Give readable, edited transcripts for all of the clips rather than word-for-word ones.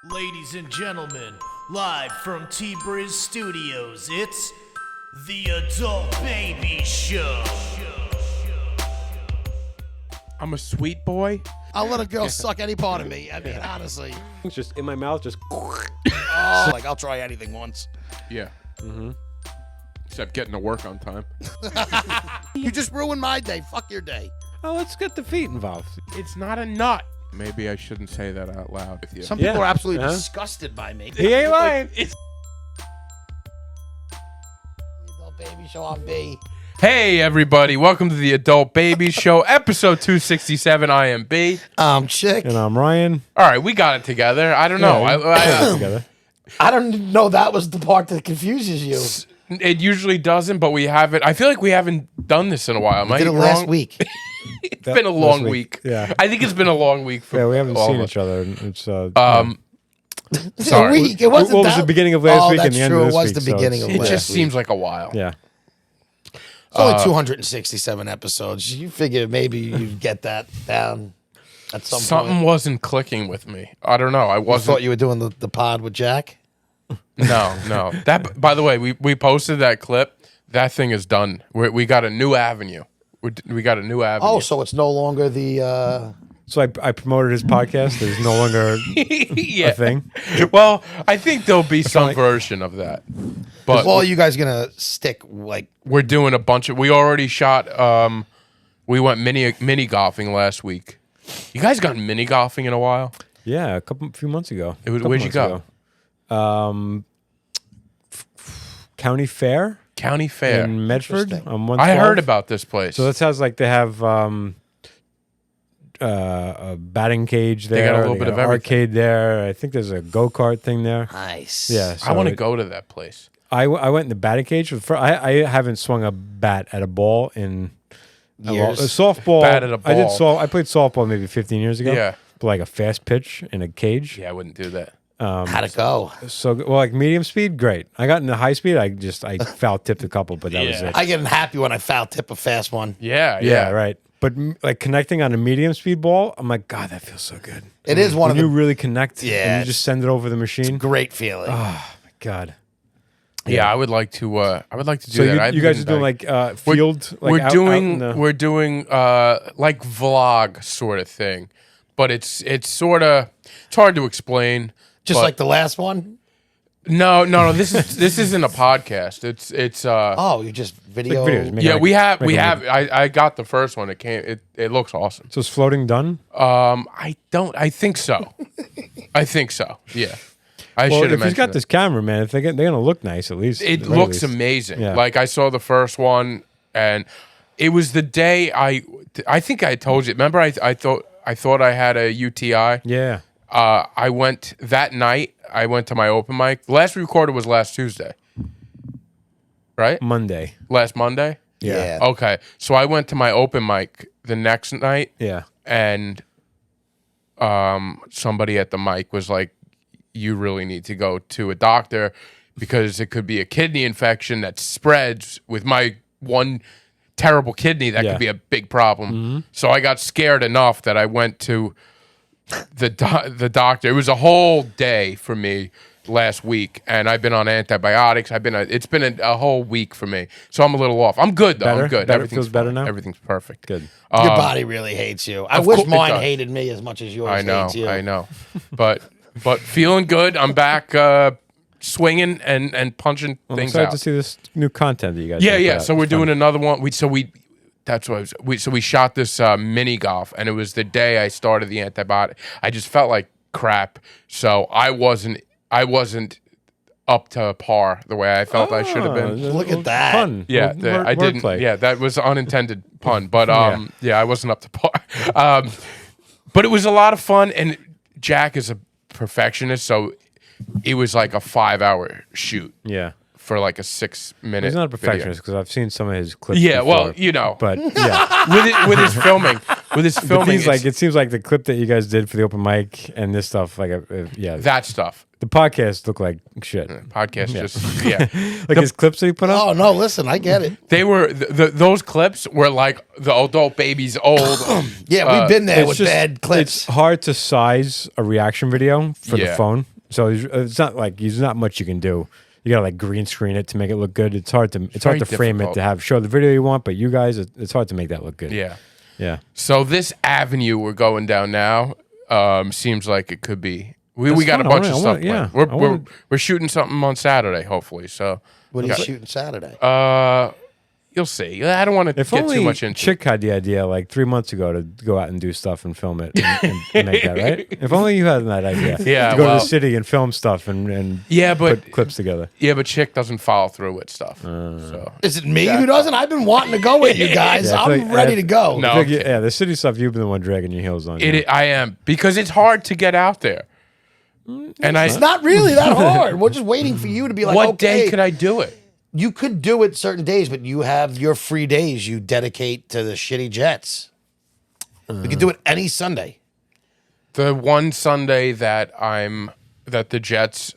Ladies and gentlemen, live from T-Briz Studios, it's the Adult Baby Show. I'm a sweet boy. I'll let a girl suck any part of me. I mean, honestly. It's just in my mouth, just. Oh, like, I'll try anything once. Yeah. Mm-hmm. Except getting to work on time. You just ruined my day. Fuck your day. Oh, let's get the feet involved. It's not a nut. Maybe I shouldn't say that out loud with you. Some people Yeah. are absolutely Uh-huh. disgusted by me. He ain't lying. Adult Baby Show on B. Hey, everybody. Welcome to the Adult Baby Show, episode 267. I am B. Chic. And I'm Ryan. All right, we got it together. I don't know. Together. I don't know that was the part that confuses you. It usually doesn't, but we haven't. I feel like we haven't done this in a while. Am I Did it wrong? last week. It's been a long week. Yeah. I think it's been a long week for Yeah, we haven't all seen of us. each other. It's Sorry. A week. It wasn't What was that- the beginning of last week and that's the end true. of this It was week, the so beginning of It last just week. seems like a while. Yeah. It's only 267 episodes. You figure maybe you'd get that down at some Something point. wasn't clicking with me. I don't know. I I wasn't. thought you were doing the pod with Jack. No. That. By the way, we posted that clip. That thing is done. We got a new avenue. We got a new avenue. Oh, so it's no longer the... So I promoted his podcast. There's no longer yeah. a thing. Well, I think there'll be some like- version of that. But Well, you guys going to stick, like... we're doing a bunch of. We already shot. We went mini golfing last week. You guys gone mini golfing in a while? Yeah, few months ago. Where'd you go? County Fair County Fair. in Medford Interesting. on I 112. heard about this place. So that sounds like they have a batting cage there. They got a little bit got of an everything. arcade there. I think there's a go-kart thing there. Nice. Yeah, I want to so go to that place. I went in the batting cage. I haven't swung a bat at a ball in a Years. softball. Bat at a I did ball. I played softball maybe 15 years ago. Yeah. But like a fast pitch in a cage. Yeah, I wouldn't do that. How'd it go? So well, like medium speed, great. I got into high speed. I foul tipped a couple, but that was Yeah. it. I get happy when I foul tip a fast one. Yeah. Yeah, right. But like connecting on a medium speed ball, I'm like, God, that feels so good. It is one When of you the really connect, Yeah, and you just send it over the machine. great feeling. God. Yeah, I would like to. I would like to do So that. I you guys are haven't doing been like field. Like we're out doing in the- we're doing like vlog sort of thing, but it's sort of it's hard to explain. Just but- like the last one? no. This isn't a podcast. It's Oh, you just video. like videos. yeah, we have make a movie. I got the first one. It looks awesome. So is floating done? I think so. I think so. Yeah. I Well, should have if he's got mentioned this camera, man, if they're gonna look nice at least. It at looks least. amazing. Yeah. Like I saw the first one, and it was the day I think I told you. Remember, I thought I had a UTI. Yeah. I went that night. I went to my open mic. Last we recorded was last Tuesday, right? Monday. Last Monday. Yeah. Okay, so I went to my open mic the next night, Yeah. and somebody at the mic was like, "You really need to go to a doctor because it could be a kidney infection that spreads with my one terrible kidney. That Yeah. could be a big problem." So I got scared enough that I went to the doctor. It was a whole day for me last week, and I've been on antibiotics. It's been a whole week for me, so I'm a little off. I'm good though. Better? I'm good. Better? Everything's Feels better fine. now? Everything's perfect. Good. Your body really hates you. I of wish course it mine does. hated me as much as yours I know. hates you. I know. But feeling good. I'm back swinging and punching I'm things excited out. to see this new content that you guys. Yeah, have put yeah. out. So we're It's fun. doing another one. We shot this mini golf, and it was the day I started the antibiotic. I just felt like crap, so I wasn't up to par the way I felt I should have been. Look at that. Fun. Yeah, I didn't. Wordplay. Yeah, that was an unintended pun, but yeah, I wasn't up to par. But it was a lot of fun, and Jack is a perfectionist, so it was like a 5-hour shoot Yeah. for like a 6-minute. He's not a video. perfectionist because I've seen some of his clips. Yeah, before. well, you know, But yeah, with his filming, with his filming. It seems like the clip that you guys did for the open mic and this stuff, yeah, that stuff. the podcast looked like shit. Podcast just yeah. Like his clips that he put up. Oh no, listen, I get it. They were those clips were like the adult baby's old. Yeah, we've been there It's with just- bad clips. It's hard to size a reaction video for the Yeah. phone, so it's not like there's not much you can do. You gotta like green screen it to make it look good. It's hard to very frame it difficult. to have show the video you want, but you guys, it's hard to make that look good. Yeah. yeah. So this avenue we're going down now seems like it could be. We got a fun. bunch I of wanna- stuff. yeah. planned. We're shooting something on Saturday, hopefully. So What are you shooting Saturday? you'll see. I don't want to If get only too much into. Chick had the idea like 3 months ago to go out and do stuff and film it and make that right. If only you had that idea. Yeah, to go to well- the city and film stuff and Yeah, but put clips together. yeah, but Chick doesn't follow through with stuff. So Is it me who doesn't? I've been wanting to go with you guys. Yeah, I feel I'm like ready I- to go. No. I think, okay. yeah, the city stuff you've been the one dragging your heels on. I am because it's hard to get out there. And It's not really that hard. We're just waiting for you to be like, what okay. day could I do it? You could do it certain days, but you have your free days you dedicate to the shitty Jets. We could do it any Sunday. The one Sunday that the Jets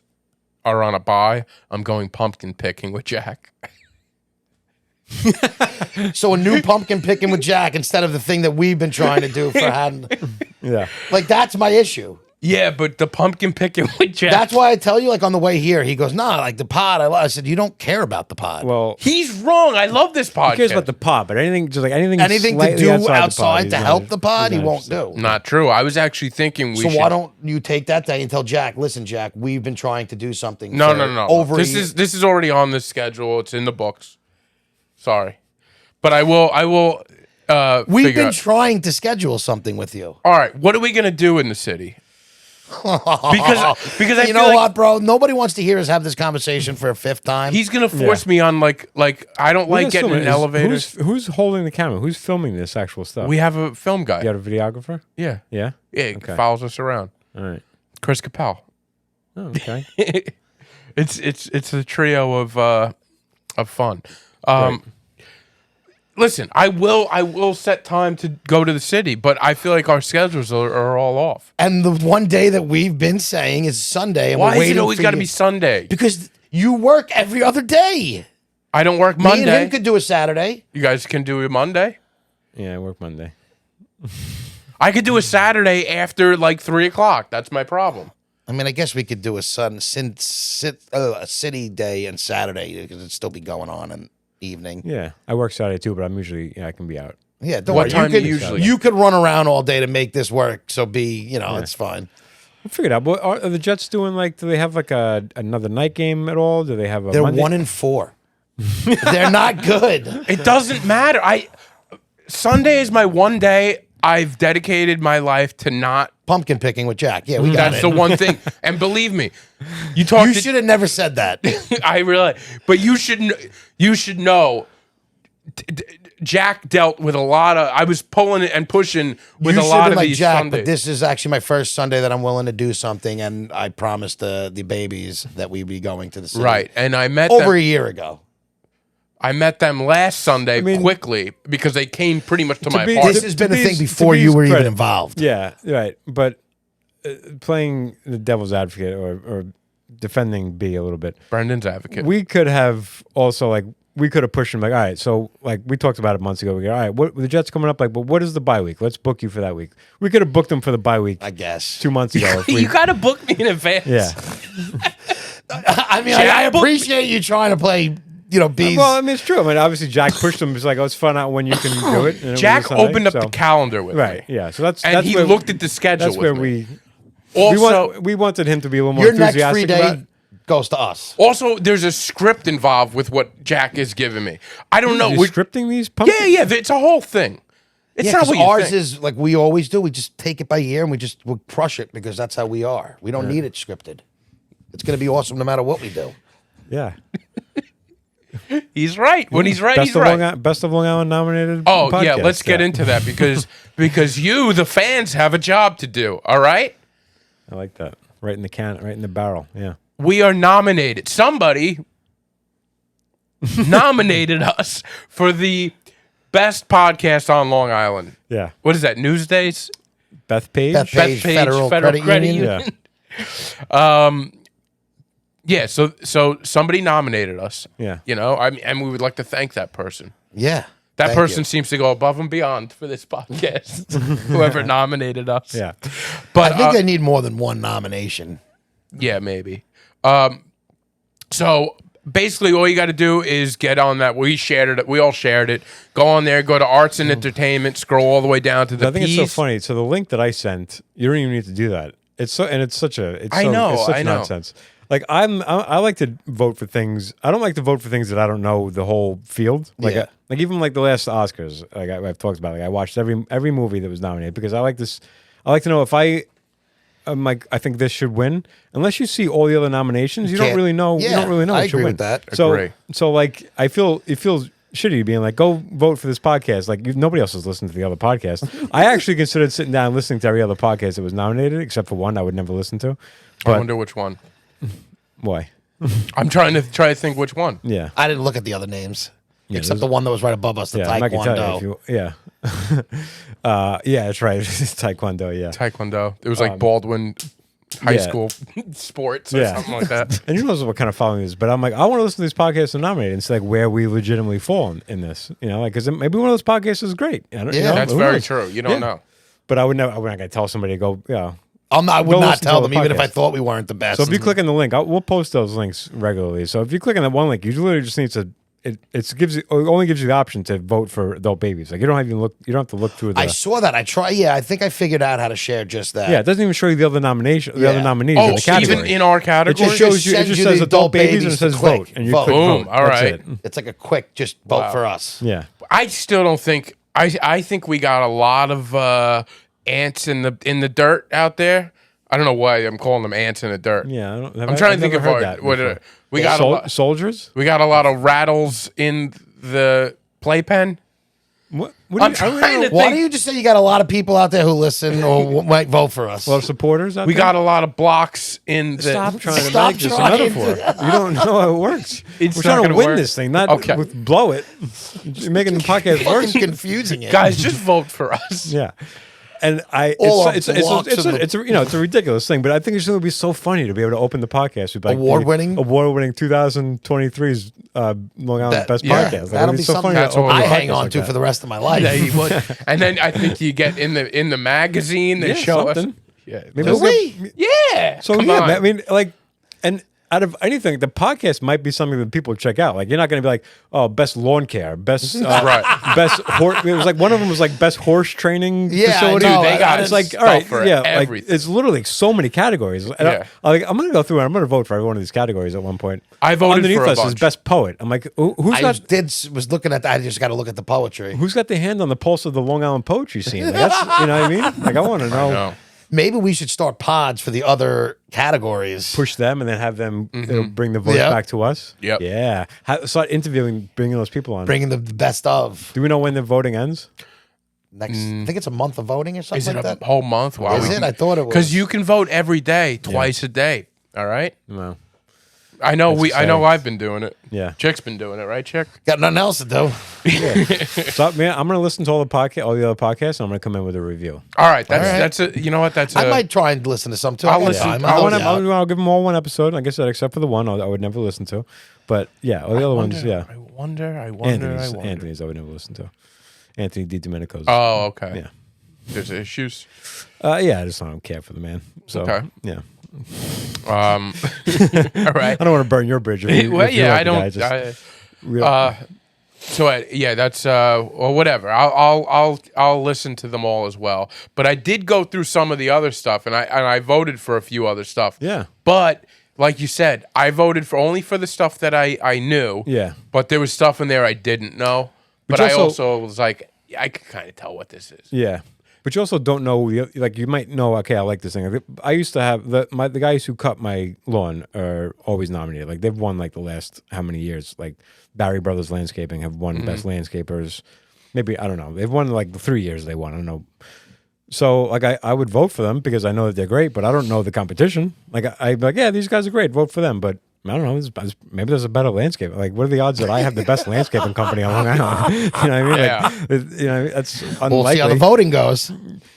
are on a bye, I'm going pumpkin picking with Jack. So a new pumpkin picking with Jack instead of the thing that we've been trying to do for having. Yeah. Like, that's my issue. Yeah, but the pumpkin picking with Jack. That's why I tell you, like, on the way here, he goes, nah, like the pod. I said, you don't care about the pod. Well, He's wrong. I love this podcast. who cares about the pod? But anything anything to slightly do outside, outside the to pod, help the pod, he he's won't not do. Not true. I was actually thinking we So should. why don't you take that day and tell Jack, listen, Jack, we've been trying to do something. No, for no. Over This a year. is already on the schedule. It's in the books. Sorry, but I will. We've figure been out- trying to schedule something with you. All right, what are we gonna do in the city? because I You feel know like what, bro? Nobody wants to hear us have this conversation for a fifth time. he's gonna force me on like I don't like getting in elevators. Who's holding the camera? Who's filming this actual stuff? We have a film guy. You got a videographer? Yeah, Yeah. he Okay. follows us around. All right. Chris Capel. Oh, okay. It's a trio of fun. Listen, I will set time to go to the city, but I feel like our schedules are all off. and the one day that we've been saying is Sunday. And Why we're is waiting it always for got to you- be Sunday? Because you work every other day. I don't work Me and Monday. him could do a Saturday. You guys can do it Monday. Yeah, I work Monday. I could do a Saturday after like 3:00. That's my problem. I mean, I guess we could do a city day and Saturday because it'd still be going on in the evening. Yeah, I work Saturday too, but I'm usually I can be out. Yeah, don't What worry. time you do you could, usually- you could run around all day to make this work. So it's fine. We'll figure it out. But are the Jets doing like? Do they have like another night game at all? Do they have a? They're Monday? 1-4. They're not good. It doesn't matter. Sunday is my one day I've dedicated my life to not. Pumpkin picking with Jack. Yeah, we got That's it. the one thing. And believe me, you talk You to should have never said that. I realize, but you should know. Jack dealt with a lot of. I was pulling it and pushing with You a should lot have of like these Jack, Sundays. but this is actually my first Sunday that I'm willing to do something, and I promised the babies that we'd be going to the city. Right, and I met Over them. a year ago. I met them last Sunday mean- quickly because they came pretty much to my be- apartment. This has been a to thing B's- before to you B's were even credit. involved. Yeah, right. But playing the devil's advocate or defending B a little bit, Brendan's advocate. we could have also like we could have pushed him like, all right, so like we talked about it months ago. We go, all right, what the Jets coming up like, but what is the bye week? Let's book you for that week. We could have booked them for the bye week I guess. 2 months ago. if we, you got to book me in advance. yeah. I mean, Jack, I book me. appreciate you trying to play, bees. Well, I mean, it's true. I mean, obviously, Jack pushed him. It's like, oh, it's fun out when you can do it. And it was Jack a Sunday, opened up so- the calendar with Right. me. Yeah. So that's And he where, looked at the schedule That's with where me. we Also, wanted him to be a little more Your next enthusiastic free about day it. goes to us. there's a script involved with what Jack is giving me. I don't know. You're We're- scripting these pumpkins? yeah, it's a whole thing. It's Yeah, not 'cause what you ours think. is like we always do. We just take it by ear and we'll crush it because that's how we are. We don't need it scripted. It's going to be awesome no matter what we do. Yeah. He's right. When he's right, Best he's of right. Best of Long Island nominated. Oh yeah, podcast. let's get into that because you, the fans, have a job to do. All right, I like that. Right in the can, right in the barrel. Yeah. we are nominated. Somebody nominated us for the Best podcast on Long Island. Yeah. What is that? Newsdays? Beth Page. Beth Page, Federal Credit Union. Yeah. So somebody nominated us. Yeah. You know, and we would like to thank that person. Yeah. That Thank person you. seems to go above and beyond for this podcast. Whoever nominated us. Yeah. But I think they need more than one nomination. yeah, maybe. So basically, all you got to do is get on that. We shared it. We all shared it. Go on there. Go to Arts and Entertainment. Scroll all the way down to the. I think it's so P's. funny. So the link that I sent, you don't even need to do that. It's so, and it's such a. It's I so, know, It's such I know. nonsense. Like I like to vote for things. I don't like to vote for things that I don't know the whole field. Like Yeah. like even like the last Oscars. Like I've talked about. Like I watched every movie that was nominated because I like this. I like to know if I'm like I think this should win. Unless you see all the other nominations, you don't Can't- really know. You Yeah, don't really know I what should agree win. with that. So Agree. so like I feel it feels shitty being like go vote for this podcast. Like nobody else has listened to the other podcast. I actually considered sitting down and listening to every other podcast that was nominated except for one I would never listen to. I But wonder which one. why? I'm trying to think which one. Yeah. I didn't look at the other names. Yeah, except there's- the one that was right above us, the Yeah, I'm not gonna tell Taekwondo. you if you, yeah. Yeah, that's right. It's Taekwondo, yeah. Taekwondo. It was like Baldwin High yeah. School sports or Yeah. something like that. And who knows what kind of following it is, but I'm like, I want to listen to these podcasts and nominate and see like where we legitimately fall in this, you know, like because maybe one of those podcasts is great. I don't, you Yeah. know, That's who very knows? true. You don't Yeah. know. But I'm not gonna tell somebody to go, yeah. I would Go not listen to tell all them, the even if I podcasts. thought we weren't the best. So if you click on the link, we'll post those links regularly. So if you click on that one link, you literally just need to. It only gives you the option to vote for adult babies. Like you don't have to look through the. I saw that. I tried. Yeah, I think I figured out how to share just that. yeah, it doesn't even show you the other nomination, the Yeah. other nominees Oh, in the category. even in our it category. just shows you. It sends just you says the adult babies and it says quick vote, and you vote. click Boom. vote. All That's right. it. It's like a quick, just vote for us. Yeah. I still don't think. I think we got a lot of ants in the dirt out there. I don't know why I'm calling them ants in the dirt. Yeah, I'm trying to think of we got soldiers. we got a lot of rattles in the playpen. What I'm do you, trying to Why think. don't you just say you got a lot of people out there who listen or might vote for us? a lot of supporters. Out We there? got a lot of blocks in the. Stop trying to Stop make this a trying metaphor. You don't know how it works. It's We're not trying to gonna win work. this thing, not Okay. blow it. You're making the podcast worse. Fucking confusing it. Guys, just vote for us. Yeah. And All it's our blocks it's of the- it's a ridiculous thing, but I think it's going to be so funny to be able to open the podcast with like Award-winning? 2023's Long Island That- Best yeah, podcast. Like, that'll it'd be so something funny to That's all open I a hang podcast on like to that. for the rest of my life. Yeah, you would. And then I think you get in the magazine. They Yeah, show something. us. Yeah. Maybe Do we'll get- we? Yeah. So come yeah, on. I mean, like, and out of anything, the podcast might be something that people check out. Like, you're not going to be like, oh, best lawn care, best Right. best horse. It was like one of them was like best horse training Yeah, I facility. know. They got it's like stuff all right, for yeah, like everything. it's literally so many categories. And Yeah. I'm going to go through and I'm going to vote for every one of these categories at one point. I voted Underneath for a us is bunch. best poet. I'm like, who's I got was looking at that. I just got to look at the poetry. who's got their hand on the pulse of the Long Island poetry scene? Like, that's you know what I mean? Like, I want to know. No. Maybe we should start pods for the other categories. Push them and then have them bring the votes Yep. back to us. Yep. Yeah. Start interviewing, bringing those people on. Bringing the best of. Do we know when the voting ends? Next, I think it's a month of voting or something Is it like a that. whole month? Wow. Is it? I thought it was. Because you can vote every day, twice a day. All right. No. I know That's I know exciting. I've been doing it. Yeah. Chick's been doing it, right, Chick? Got nothing else to do. So, man, I'm going to listen to all the other podcasts, and I'm going to come in with a review. All right. That's All right. that's a you know what that's I a might try and listen to some too. I'll I got listen- time. I I'll wanna- help you out. I'll give them all one episode. Like I said, except for the one I would never listen to. But yeah, all the other ones, yeah. I wonder. I wonder. Anthony's I would never listen to. Anthony DiDomenico's. Oh, okay. Yeah. There's issues. Yeah, I just don't care for the man. So, Okay. yeah. All right. I don't want to burn your bridge. If you- Well, if you yeah, like I the guy, don't. just real- So yeah, that's or whatever. I'll listen to them all as well. But I did go through some of the other stuff, and I voted for a few other stuff. Yeah. But like you said, I voted for only for the stuff that I knew. Yeah. But there was stuff in there I didn't know. But Which I also- also was like, I could kind of tell what this is. Yeah, but you also don't know. Like you might know. Okay, I like this thing. I used to have the guys who cut my lawn are always nominated. Like they've won like the last how many years? Like Barry Brothers Landscaping have won best landscapers. Maybe I don't know. They've won like the 3 years they won. I don't know. So like I would vote for them because I know that they're great, but I don't know the competition. Like I'm like, yeah, these guys are great. Vote for them. But I don't know. Maybe there's a better landscape. Like, what are the odds that I have the best landscaping company on Long Island? You know what I mean? Like, that's unlikely. We'll see how the voting goes.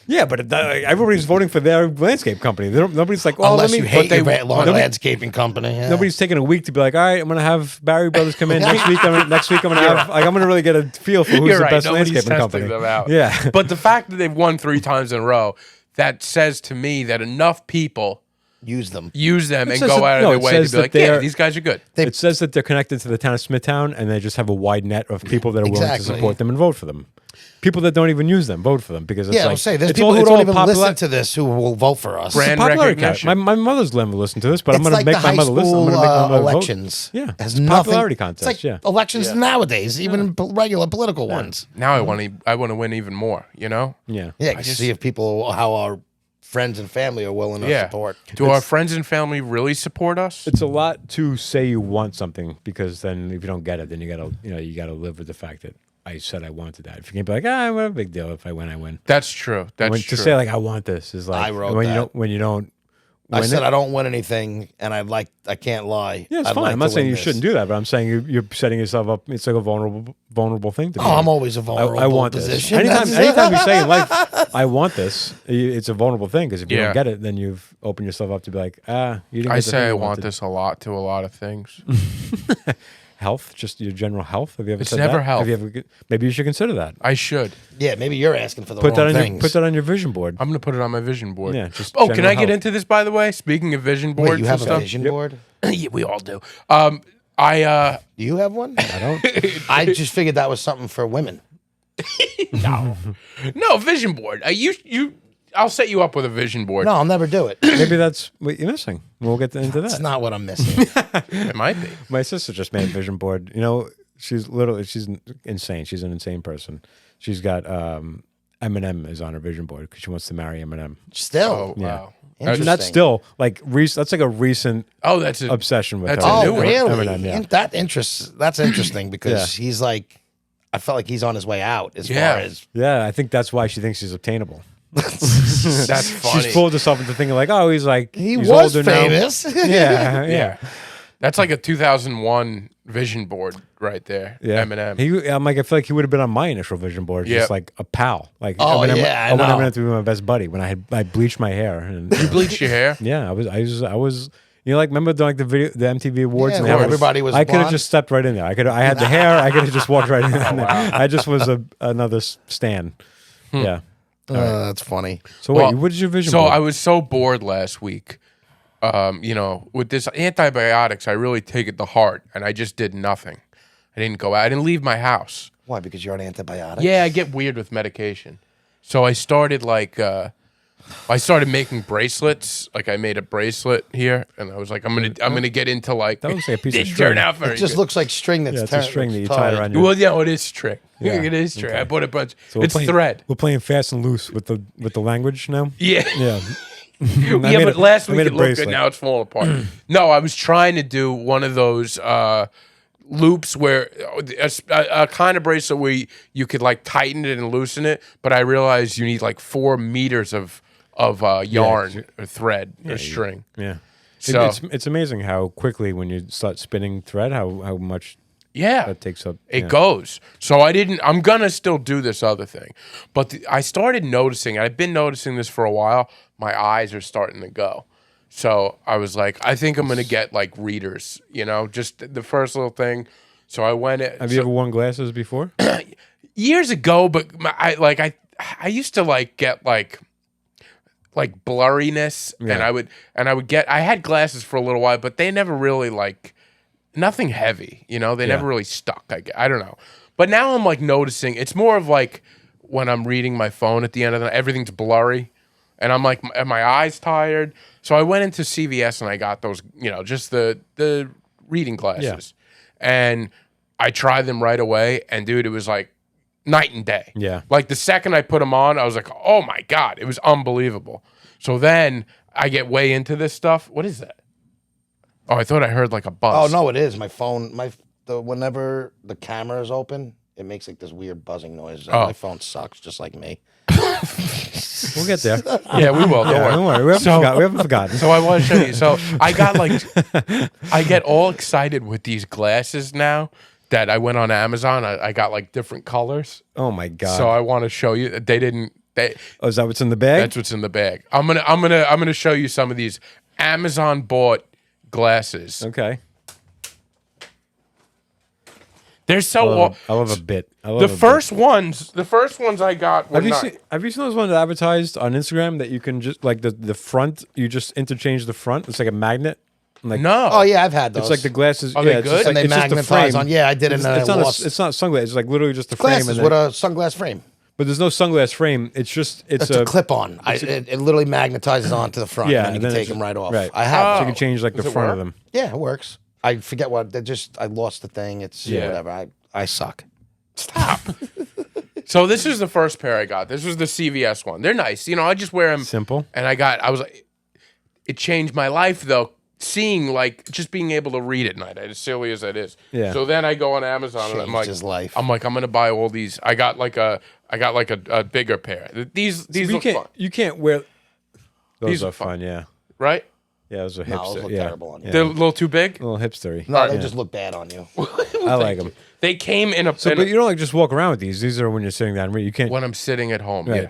Yeah, but everybody's voting for their landscape company. Nobody's like, unless you hate your landscaping company. Yeah. Nobody's taking a week to be like, all right, I'm going to have Barry Brothers come in next week. I'm going to have, like, I'm going to really get a feel for who's the best landscaping company. Them out. Yeah, but the fact that they've won 3 times in a row, that says to me that enough people use them and go out of their way to be like, yeah, these guys are good. It says that they're connected to the town of Smithtown, and they just have a wide net of people that are willing to support them and vote for them. People that don't even use them vote for them because it's I'll say there's people who don't even listen to this who will vote for us. Brand recognition. My mother's never listened to this, but I'm going to make my mother listen. I'm going to make my mother elections. Vote. Yeah, it's popularity contest. It's like elections nowadays, even regular political ones. Now I want to win even more. You know? Yeah. Yeah. Just see if how our friends and family are willing to support. Do our friends and family really support us? It's a lot to say you want something because then if you don't get it, then you gotta live with the fact that I said I wanted that. If you can't be like, what a big deal. If I win, I win. That's true. That's true. To say like I want this is like I wrote when that. you don't. I said I don't win anything, and I can't lie. Yeah, it's fine. I'm not saying you shouldn't do that, but I'm saying you're setting yourself up. It's like a vulnerable thing to do. I'm always a vulnerable I want position. This. Anytime you say in life, I want this, it's a vulnerable thing because if you don't get it, then you've opened yourself up to be like, you didn't get I the say thing I you want wanted. this a lot to a lot of things. Health, just your general health. Have you ever It's said never that? health. Have you ever, maybe you should consider that. I should. Yeah, maybe you're asking for the wrong things. Put that on your vision board. I'm going to put it on my vision board. Yeah. Just can I general get health. into this, by the way? Speaking of vision boards Wait, you have and a stuff. vision board? Yeah, we all do. Do you have one? I don't. I just figured that was something for women. No, vision board. I'll set you up with a vision board. No, I'll never do it. Maybe that's what you're missing. We'll get into that. That's not what I'm missing. It might be. My sister just made a vision board. She's insane. She's an insane person. She's got Eminem is on her vision board because she wants to marry Eminem. Still. Oh, Yeah. wow. Interesting. Not still like that's like a recent That's obsession with that's her. a new Oh, one. really? Eminem, yeah. That's interesting because he's like, I felt like he's on his way out as far as. Yeah, I think that's why she thinks he's obtainable. That's funny. She's fooled herself into thinking like, oh, he's was older famous. Now. Yeah. That's like a 2001 vision board right there. Yeah. Eminem. I'm like, I feel like he would have been on my initial vision board, just like a pal. Like, Oh, Eminem, yeah, I want know. Eminem to be my best buddy when I bleached my hair. And You bleach your hair? yeah, I was. Like remember like the MTV awards? Yeah, and where they everybody was I could have blonde? just stepped right in there. I had the hair. I could have just walked right in there. I just was another stan. Yeah. That's funny. So wait, what is your vision? So board? I was so bored last week. With this antibiotics, I really take it to heart, and I just did nothing. I didn't go out. I didn't leave my house. Why? Because you're on antibiotics? Yeah, I get weird with medication. So I started making bracelets. Like I made a bracelet here, and I was like, I'm gonna get into like. That looks like a piece of It string. turned out very It just good. looks like string that's Yeah, it's a string that you tie around your. Well, yeah, it is string. Yeah, It is string. okay. I put a bunch. So we're It's playing- thread. We're playing fast and loose with the language now. Yeah. Yeah. But last week made it a looked bracelet. good. Now it's falling apart. No, I was trying to do one of those loops where a kind of bracelet where you could like tighten it and loosen it, but I realized you need like 4 meters of yarn or thread or string. Yeah. So It's amazing how quickly when you start spinning thread, how much yeah, that takes up. it goes. So I'm gonna still do this other thing, but I started noticing. I've been noticing this for a while. My eyes are starting to go. So I was like, I think I'm gonna get like readers. Just the first little thing. So I went. Have you ever worn glasses before? Years ago, but I used to like get like blurriness, Yeah. and I had glasses for a little while, but they never really like nothing heavy, they never really stuck. I don't know, but now I'm like noticing it's more of like when I'm reading my phone at the end of the night, everything's blurry, and I'm like, are my eyes tired? So I went into CVS and I got those, just the reading glasses, and I tried them right away, and dude, it was like night and day. Yeah. Like the second I put them on, I was like, oh my God, it was unbelievable. So then I get way into this stuff. What is that? Oh, I thought I heard like a buzz. Oh no, it is my phone. Whenever the camera is open, it makes like this weird buzzing noise. Oh. My phone sucks, just like me. We'll get there. Yeah, we will. Don't Yeah, worry. don't worry. We haven't forgotten. So I want to show you. So I got I get all excited with these glasses now that I went on Amazon. I got like different colors. Oh my god. So I want to show you. Oh, is that what's in the bag? That's what's in the bag. I'm gonna show you some of these Amazon bought glasses. Okay. They're so. I love a bit. The first ones I got were Have you seen those ones advertised on Instagram that you can just like the front? You just interchange the front. It's like a magnet. Like, No. Oh yeah, I've had those. It's like the glasses. Are they it's good? just and they it's just the magnetize frame. on. Yeah, I did it. It's not sunglasses. It's like literally just the frame. Glasses And then, with a sunglass frame. but there's no sunglass frame. It's just It's a clip on. It literally magnetizes onto the front. Yeah, and then you and can then take it's them right off. right. I have. so you Oh. can change like Does the it front of work? them. Yeah, it works. I forget what. I lost the thing. It's Yeah. whatever. I suck. Stop. So this is the first pair I got. This was the CVS one. They're nice. You know, I just wear them. Simple. And I was like, it changed my life though. Seeing like just being able to read at night, as silly as that is. Yeah. So then I go on Amazon and I'm Changed like, his life. I'm gonna buy all these. I got like a bigger pair. These look fun, You can't wear. Those These are are fun. fun. Yeah. right? Yeah, those are No, hipster. those look yeah. terrible on you. Yeah. They're a little too big. a little hipstery. No, they just look bad on you. I like them. They came in a. So, but you don't like just walk around with these. These are when you're sitting down. You can't. when I'm sitting at home. Right. Yeah.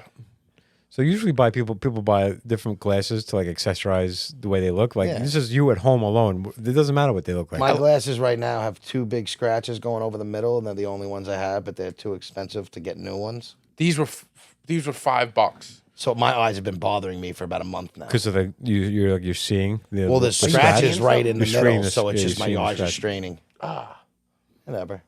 So usually people buy different glasses to like accessorize the way they look. Like Yeah. this is you at home alone. It doesn't matter what they look like. My glasses right now have 2 big scratches going over the middle, and they're the only ones I have. But they're too expensive to get new ones. These were $5. So my eyes have been bothering me for about a month now. Because of the you're seeing the Well, there's the scratches scratch? right in the You're straining middle, the- so it's yeah, just you're my seeing the eyes are scratch. straining. Whatever.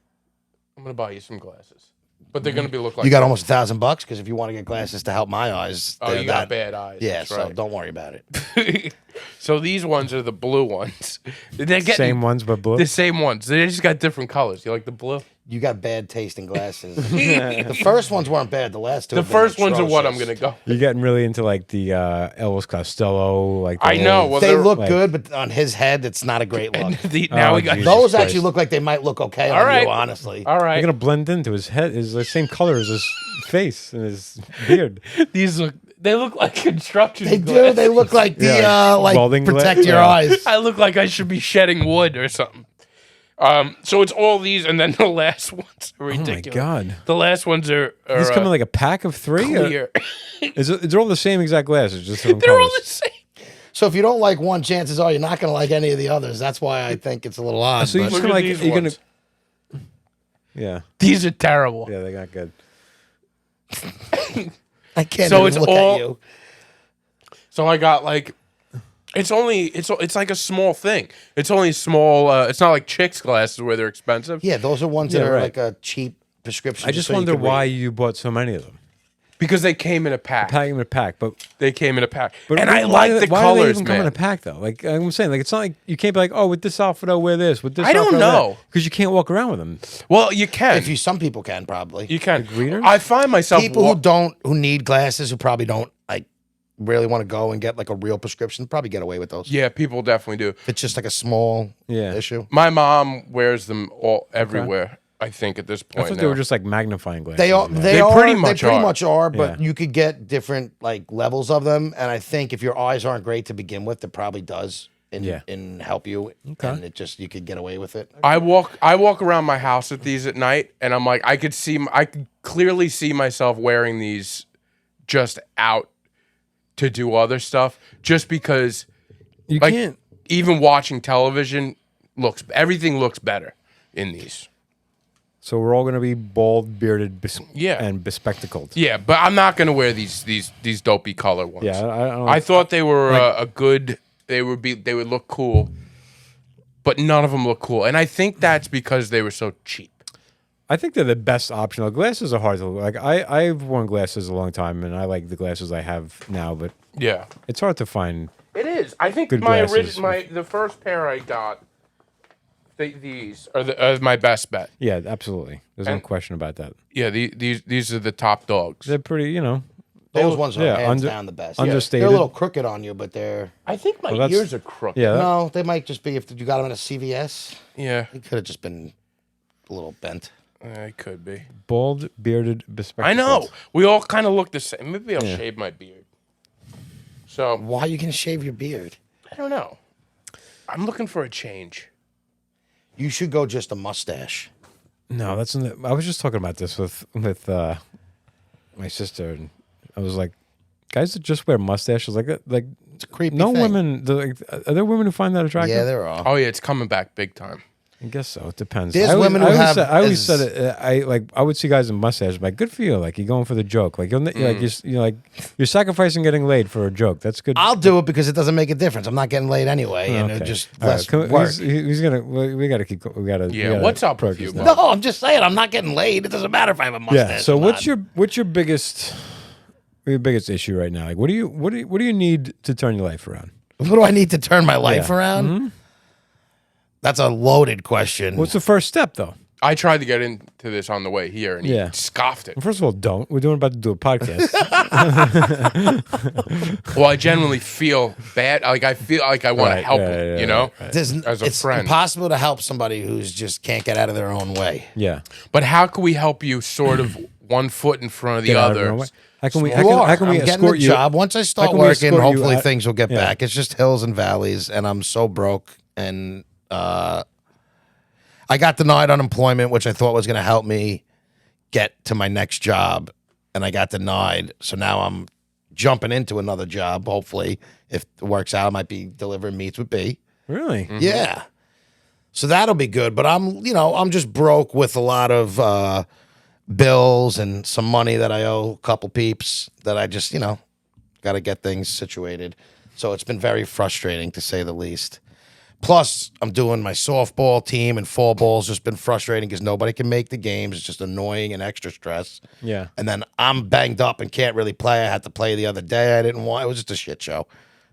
I'm gonna buy you some glasses, but they're gonna look like You got almost $1,000 because if you want to get glasses to help my eyes, Oh, they're you got that- bad eyes. Yeah, That's so right. don't worry about it. So these ones are the blue ones. They're getting same ones but blue. the same ones. They just got different colors. You like the blue? You got bad taste in glasses. The first ones weren't bad. The last 2. The have been first ones are what I'm atrocious. gonna go. You're getting really into like the Elvis Costello. Like the I know. old- Well, They they're- look like- good, but on his head, it's not a great look. Now Oh, we got Jesus Those Christ. actually look like they might look okay All on right. you, honestly. all They're right. gonna blend into his head. Is the same color as his face and his beard. These look. They look like construction. They do. glasses. They look like the Yeah, like welding protect gla- your yeah. eyes. I look like I should be shedding wood or something. So it's all these, and then the last ones are Oh my ridiculous. god! The last ones are These come in like a pack of 3. Or, clear. is it? They're all the same exact glasses, just different They're all colors. the same. So if you don't like one, chances are you're not going to like any of the others. That's why I think it's a little odd. So you but- just Look gonna at like these you're gonna. ones. Yeah, These are terrible. yeah, they got good. I can't So even it's look all- at you. So I got like, it's like a small thing. It's only small. It's not like Chic's glasses where they're expensive. Yeah, those are ones Yeah, that are right. like a cheap prescription. I just so you wonder can why read. you bought so many of them. Because they came in a pack. Pack them in a pack, but They came in a pack. but And why- I like the why do they colors, even come in man. a pack though? Like I'm saying, like it's not like you can't be like, oh, with this outfit I'll wear this. With this, I don't know. because you can't walk around with them. Well, you can. If you, some people can probably. You can. readers? I find myself People who need glasses, who probably don't like really want to go and get like a real prescription, probably get away with those. Yeah, people definitely do. If it's just like a small Yeah. issue. My mom wears them all everywhere. I think at this I point thought now. they were just like magnifying glasses. They are. and that. They, They are. pretty They much pretty are. much are. But Yeah. you could get different like levels of them. And I think if your eyes aren't great to begin with, it probably does Yeah. and help you. Okay. And it just you could get away with it. I walk around my house with these at night, and I'm like, I could clearly see myself wearing these just out to do other stuff, just because you like can't. even watching television everything looks better in these. So we're all gonna be bald, bearded, Yeah. and bespectacled. Yeah, but I'm not gonna wear these dopey color ones. Yeah, I don't. I thought they were a good. They would look cool, but none of them look cool, and I think that's because they were so cheap. I think they're the best option. Like, glasses are hard to look. Like I've worn glasses a long time, and I like the glasses I have now. But Yeah, it's hard to find. it is. I think Good my glasses. the first pair I got, these are my best bet. Yeah, absolutely. There's no And- question about that. Yeah, these are the top dogs. They're pretty. You know, Those ones are yeah, hands under- down the best. understated. They're a little crooked on you, but they're I think my that's- ears are crooked. yeah. no. They might just be if you got them at a CVS. Yeah, They could have just been a little bent. it could be. Bald, bearded, bespectacled. I know. We all kind of look the same. Maybe I'll shave my beard. So Why are you gonna shave your beard? I don't know. I'm looking for a change. You should go just a mustache. No, that's. I was just talking about this with my sister, and I was like, guys that just wear mustaches like that, like It's a creepy no thing. women. Like, are there women who find that attractive? Yeah, there are. Oh yeah, it's coming back big time. I guess so. It depends. There's I always- women who I always have said, I always as- said it. I would see guys in mustaches. Like, good for you. Like, you're going for the joke. Like, you're sacrificing getting laid for a joke. That's good. I'll do it because it doesn't make a difference. I'm not getting laid anyway, and it Okay. just All right, less can we- work. He's gonna. We got to keep. We got to. Yeah, what's up with you, No, I'm just saying I'm not getting laid. It doesn't matter if I have a mustache. Yeah. So or what's not. your biggest issue right now? Like, what do you need to turn your life around? What do I need to turn my life Yeah. around? That's a loaded question. What's the first step, though? I tried to get into this on the way here, and Yeah. he scoffed it. Well, first of all, don't. We're about to do a podcast. Well, I genuinely feel bad. Like I feel like I want to Right, help yeah, him. yeah, You know, as a it's friend. impossible to help somebody who's just can't get out of their own way. Yeah. But how can we help you? Sort of one foot in front of the Get out of other. your own way. How can we? You How are. can we I'm getting escort a you? job. Once I start can we working, escort you hopefully out- things will get Yeah. back. It's just hills and valleys, and I'm so broke. And I got denied unemployment, which I thought was going to help me get to my next job, and I got denied. So now I'm jumping into another job. Hopefully, if it works out, I might be delivering meats with B. Really? Yeah. So that'll be good. But I'm just broke with a lot of bills and some money that I owe a couple peeps that I just, got to get things situated. So it's been very frustrating to say the least. Plus, I'm doing my softball team, and fall ball's just been frustrating because nobody can make the games. It's just annoying and extra stress. Yeah. And then I'm banged up and can't really play. I had to play the other day. I didn't want. It was just a shit show.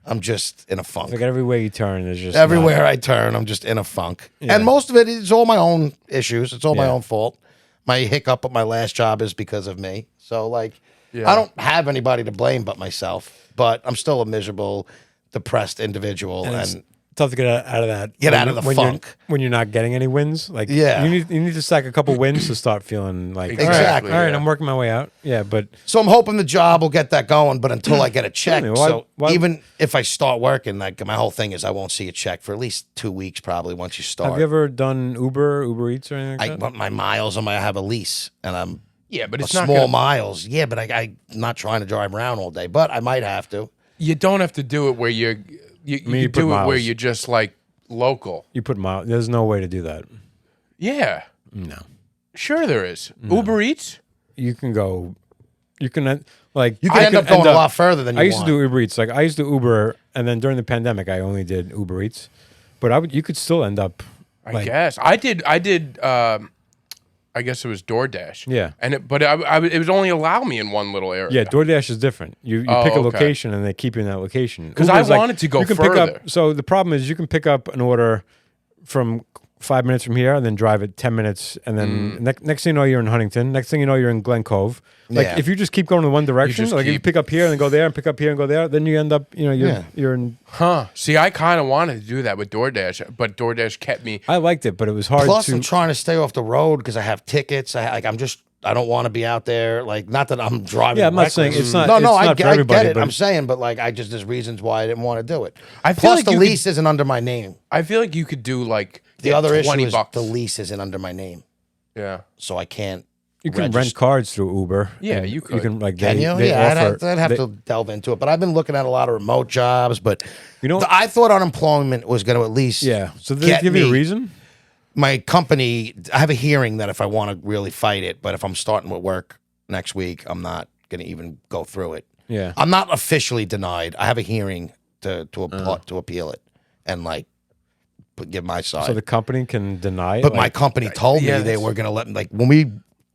I'm just in a funk. Like everywhere you turn, there's just Everywhere I turn, I'm just in a funk. And most of it is all my own issues. It's all my Yeah. own fault. My hiccup at my last job is because of me. So, like, Yeah. I don't have anybody to blame but myself. But I'm still a miserable, depressed individual. It's And tough to get out of that. Get when out you- of the when funk. when you're not getting any wins. Like, Yeah. you need to stack a couple wins to start feeling like Exactly, All right, yeah. I'm working my way out. Yeah, but so I'm hoping the job will get that going. But until I get a check, Why- so why- even if I start working, like my whole thing is I won't see a check for at least 2 weeks probably once you start. have you ever done Uber Eats or anything like I that? want my miles on my. I have a lease, and I'm Yeah, but it's a not small gonna, miles. Yeah, but I'm not trying to drive around all day. But I might have to. You don't have to do it where you you do put it where miles. you're just like local. You put miles. There's no way to do that. Yeah, No. sure there is. Uber Eats. You can go. You can like. You can I end up going a lot further than you I used want. to do Uber Eats. Like I used to Uber, and then during the pandemic, I only did Uber Eats. But you could still end up. I guess I did. I guess it was DoorDash. Yeah. and it was only allow me in one little area. Yeah, DoorDash is different. You Oh, pick a okay. location and they keep you in that location. 'Cause I Uber's like, wanted to go you can pick further. up. So the problem is you can pick up an order from 5 minutes from here and then drive it 10 minutes and then next thing you know you're in Huntington. Next thing you know you're in Glen Cove. Like Yeah. if you just keep going in one direction, just like if you keep- pick up here and then go there and pick up here and go there, then you end up you're Yeah. you're in. Huh. See, I kind of wanted to do that with DoorDash, but DoorDash kept me. I liked it, but it was hard Plus, to. I'm trying to stay off the road because I have tickets. I don't want to be out there. Like, not that I'm driving. Yeah, I'm not reckless. saying it's not- No, it's no, not I for get everybody, it. but- I'm saying, but like, there's reasons why I didn't want to do it. I feel Plus, like the you could- lease isn't under my name. I feel like you could do like The other issue 20 is bucks. the lease isn't under my name, Yeah. so I can't. you can rent register. cards through Uber. Yeah, and you You could. can like Can they, you? they Yeah, offer, I'd have they- to delve into it. But I've been looking at a lot of remote jobs. But You know- I thought unemployment was going to at least Yeah. So they get give you a me- reason. My company, I have a hearing that if I want to really fight it, but if I'm starting with work next week, I'm not going to even go through it. Yeah. I'm not officially denied. I have a hearing to appeal it and like give my side. So the company can deny it. but my like, company told yeah, me they that's- were going to let me, like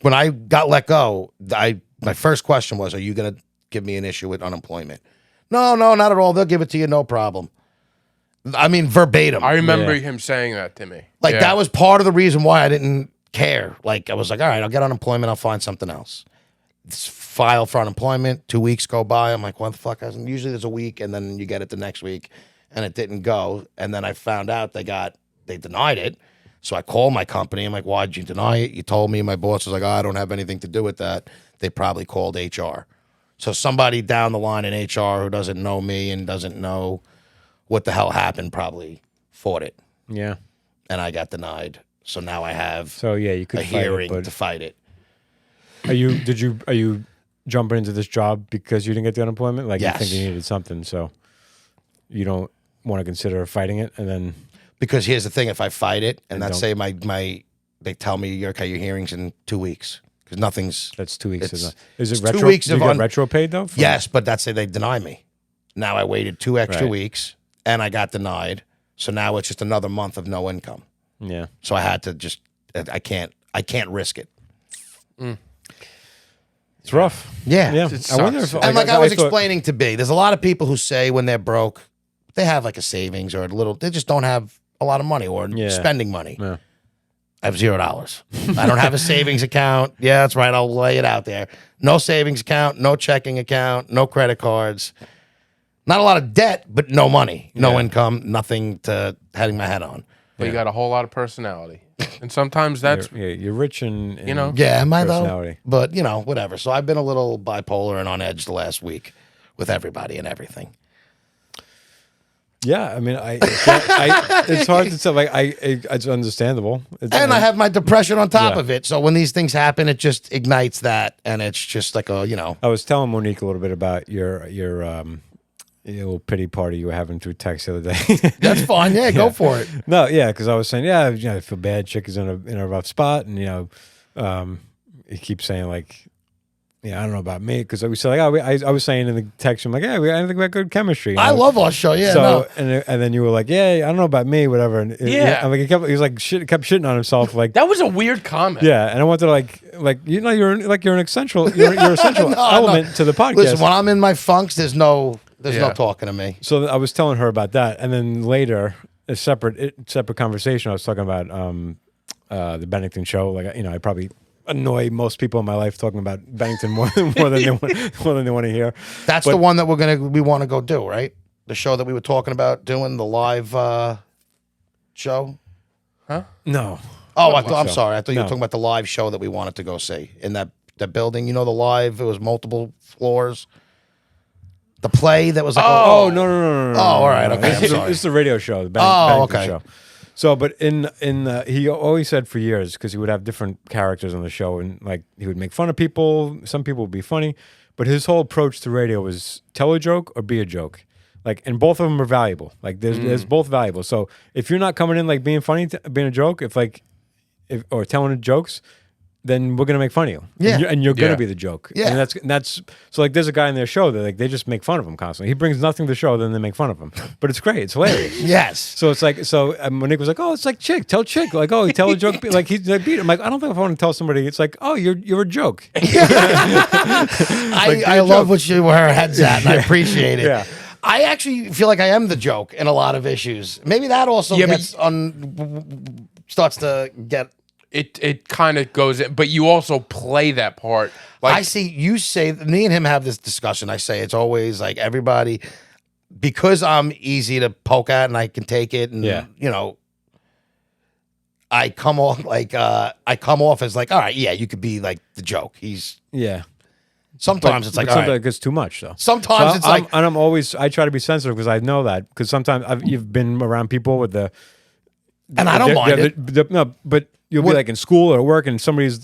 when I got let go, my first question was, "Are you going to give me an issue with unemployment?" No, not at all. They'll give it to you, no problem. I mean, verbatim. I remember Yeah. him saying that to me. Like Yeah. that was part of the reason why I didn't care. Like I was like, all right, I'll get unemployment. I'll find something else. File for unemployment. 2 weeks go by. I'm like, what the fuck? Usually there's a week, and then you get it the next week, and it didn't go. And then I found out they denied it. So I called my company. I'm like, why'd you deny it? You told me. My boss was like, oh, I don't have anything to do with that. They probably called HR. So somebody down the line in HR who doesn't know me and doesn't know what the hell happened probably fought it, Yeah. and I got denied. So now I have So yeah, you could a fight hearing it, to fight it. but are you jumping into this job because you didn't get the unemployment? Like Yes. you think you needed something, so you don't want to consider fighting it, and then Because here's the thing: if I fight it, and And let's don't- say they tell me your hearings in 2 weeks because nothing's. that's 2 weeks. It's- Is it it's 2 retro? weeks do you of get un- retro paid though? Yes, but that's say they deny me. Now I waited 2 extra Right. weeks, and I got denied. So now it's just another month of no income. Yeah. So I had to just. I can't risk it. It's rough. Yeah. Yeah. It I wonder if sucks. And like I was thought- explaining to B, there's a lot of people who say when they're broke, they have like a savings or a little. They just don't have a lot of money or Yeah. spending money. Yeah. I have $0. I don't have a savings account. Yeah, that's right. I'll lay it out there. No savings account, no checking account, no credit cards. Not a lot of debt, but no money, no Yeah. income, nothing to hang my head on. But you got a whole lot of personality, and sometimes that's You're rich and You know? Yeah, am I though? Personality. But whatever. So I've been a little bipolar and on edge the last week with everybody and everything. Yeah, I mean, it's hard to tell. Like, it's understandable. And I have my depression on top Yeah. of it. So when these things happen, it just ignites that, and it's just like I was telling Monique a little bit about your little pity party you were having through text the other day. That's fine. Yeah, go for it. No, yeah, because I was saying, yeah, I feel bad. Chick is in a rough spot, and he keeps saying like, yeah, I don't know about me, because we said like, I was saying in the text, I'm like, yeah, I think we have good chemistry. you I know? love our show. Yeah, So no. and then you were like, yeah, I don't know about me, whatever. And Yeah. I'm like, he was like, kept shitting on himself, like. that was a weird comment. Yeah, and I wanted to like you're an essential essential No, element to the podcast. Listen, when I'm in my funks, there's no Yeah. talking to me. So I was telling her about that, and then later, a separate conversation, I was talking about the Bennington show. Like I probably annoy most people in my life talking about Bennington more than they want to hear. That's But- the one that we want to go do, right? The show that we were talking about doing, the live show. No, Oh, I'm so. sorry. I thought you were No. talking about the live show that we wanted to go see in that building. You know, the live. It was multiple floors. The play that was like. Oh no. Oh, all right, okay, I'm It's sorry. the radio show. The Oh, Bennington okay. show. So, but in he always said for years, because he would have different characters on the show, and like he would make fun of people. Some people would be funny, but his whole approach to radio was tell a joke or be a joke. Like, and both of them are valuable. Like, there's both valuable. So if you're not coming in like being funny, being a joke, or telling jokes, then we're gonna make fun of you. Yeah. and you're gonna Yeah. be the joke. Yeah. and that's so like there's a guy in their show that like they just make fun of him constantly. He brings nothing to the show, then they make fun of him. But it's great. It's hilarious. Yes. So it's like, Monique was like, oh, it's like Chick, tell Chick, like, oh, he tell a joke, like he's like beat. I'm like, I don't think if I want to tell somebody, it's like, oh, you're a joke. I love where her head's at, and I appreciate it. Yeah. I actually feel like I am the joke in a lot of issues. Maybe that also Yeah, but- starts to get. It kind of goes in, but you also play that part. Like I see you say, me and him have this discussion. I say it's always like everybody, because I'm easy to poke at and I can take it, and Yeah. I come off as like, all right, yeah, you could be like the joke. He's Yeah. sometimes it's like, but all sometimes right. it gets too much though. Sometimes it's like, I try to be sensitive because I know that, because sometimes you've been around people with and I don't mind it. no, but you'll be like in school or work, and somebody's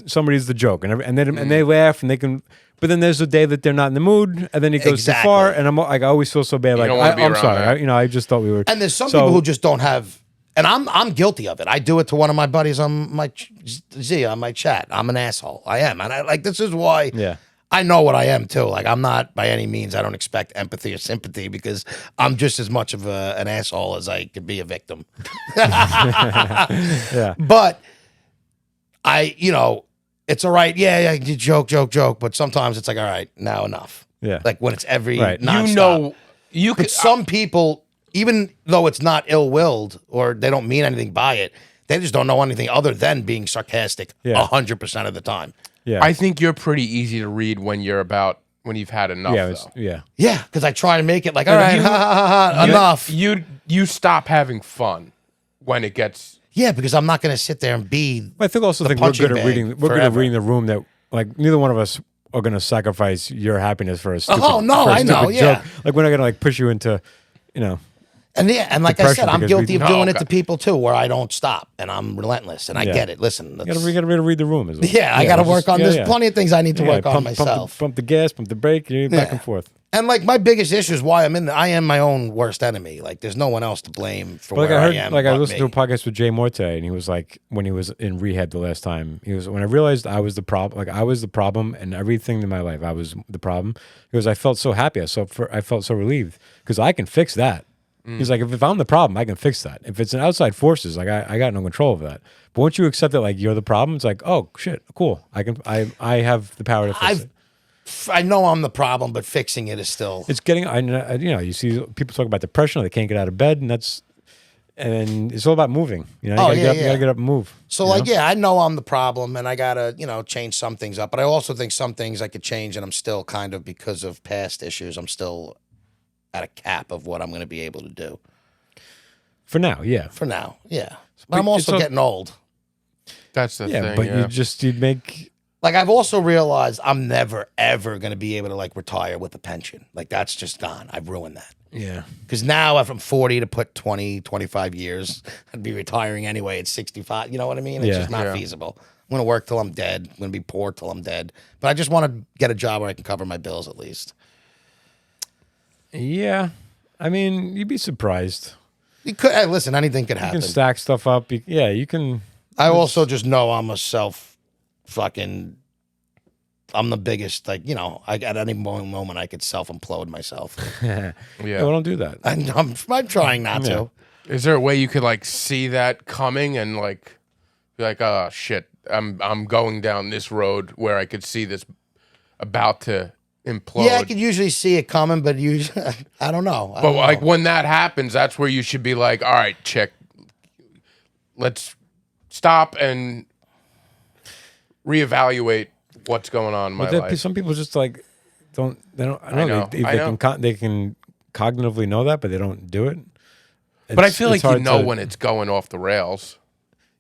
the joke, and they laugh, and they can. But then there's a day that they're not in the mood, and then it goes too far, and I'm like, I always feel so bad. Like don't wanna be I'm around sorry, that. I just thought we were. And there's some people who just don't have, and I'm guilty of it. I do it to one of my buddies on my on my chat. I'm an asshole. I am, and I like this is why. Yeah. I know what I am too. Like I'm not by any means. I don't expect empathy or sympathy because I'm just as much of an asshole as I could be a victim. Yeah. But it's all right. Yeah, you joke. But sometimes it's like, all right, now enough. Yeah. Like when it's every Right. nonstop. you But could some people, even though it's not ill-willed or they don't mean anything by it, they just don't know anything other than being sarcastic Yeah. 100% of the time. Yeah. I think you're pretty easy to read when you've had enough. yeah. though. Yeah. Yeah, because I try to make it like, all right, ha, ha, ha, enough. You stop having fun when it gets. Yeah, because I'm not going to sit there and be. I think also The think we're punching good at bag reading. We're good at forever. reading the room. That like neither one of us are gonna sacrifice your happiness for a stupid. Oh, no, for a I know, stupid yeah. joke. Like we're not gonna like push you into, you know. And like I Depression said, I'm because guilty we- of doing No, it to people too, where I don't stop and I'm relentless and I Yeah. get it. Listen, You gotta read the room as well. yeah, I got to just- work on. yeah, There's yeah. plenty of things I need to Yeah, work on myself. Pump the gas, pump the brake, you're back and forth. And like my biggest issue is why I'm in. I am my own worst enemy. Like there's no one else to blame for Like where I heard, I am. like I but listened me. to a podcast with Jay Morte, and he was like, when he was in rehab the last time, he was when I realized I was the problem. Like I was the problem, and everything in my life, I was the problem. Because I felt so happy, I felt so relieved because I can fix that. He's like, if I'm the problem, I can fix that. If it's an outside forces, like I got no control of that. But once you accept that, like you're the problem, it's like, oh shit, cool. I have the power to fix it. I know I'm the problem, but fixing it is still. It's getting, you know, you see people talk about depression, or they can't get out of bed, and it's all about moving. You know, you gotta get up and move. So like, yeah, I know I'm the problem, and I gotta, change some things up. But I also think some things I could change, and I'm still kind of, because of past issues, I'm still at a cap of what I'm going to be able to do. For now, yeah. For now, yeah. But But I'm also it's getting old. That's the Yeah, thing. but you'd make. Like I've also realized I'm never ever going to be able to like retire with a pension. Like that's just gone. I've ruined that. Yeah. Because now if I'm 40 to put 20, 25 years, I'd be retiring anyway at 65. You know what I mean? It's Yeah. just not Yeah. feasible. I'm going to work till I'm dead. I'm going to be poor till I'm dead. But I just want to get a job where I can cover my bills at least. Yeah. I mean, you'd be surprised. You could, hey, listen, anything could You happen. can stack stuff up. You can. I also just know I'm I'm the biggest, like, at any moment I could self-implode myself. Yeah. Yeah. Well, don't do that. I'm trying not to. Is there a way you could like see that coming and like be like, oh shit, I'm going down this road where I could see this about to implode? Yeah, I could usually see it coming, but usually, I don't know. I But don't like know. when that happens, that's where you should be like, all right, chick, let's stop and reevaluate what's going on in my But life. some people just like don't. They don't. I I don't know, know. They, I they know. can. They can cognitively know that, but they don't do it. But I feel like it's you hard know to- when it's going off the rails.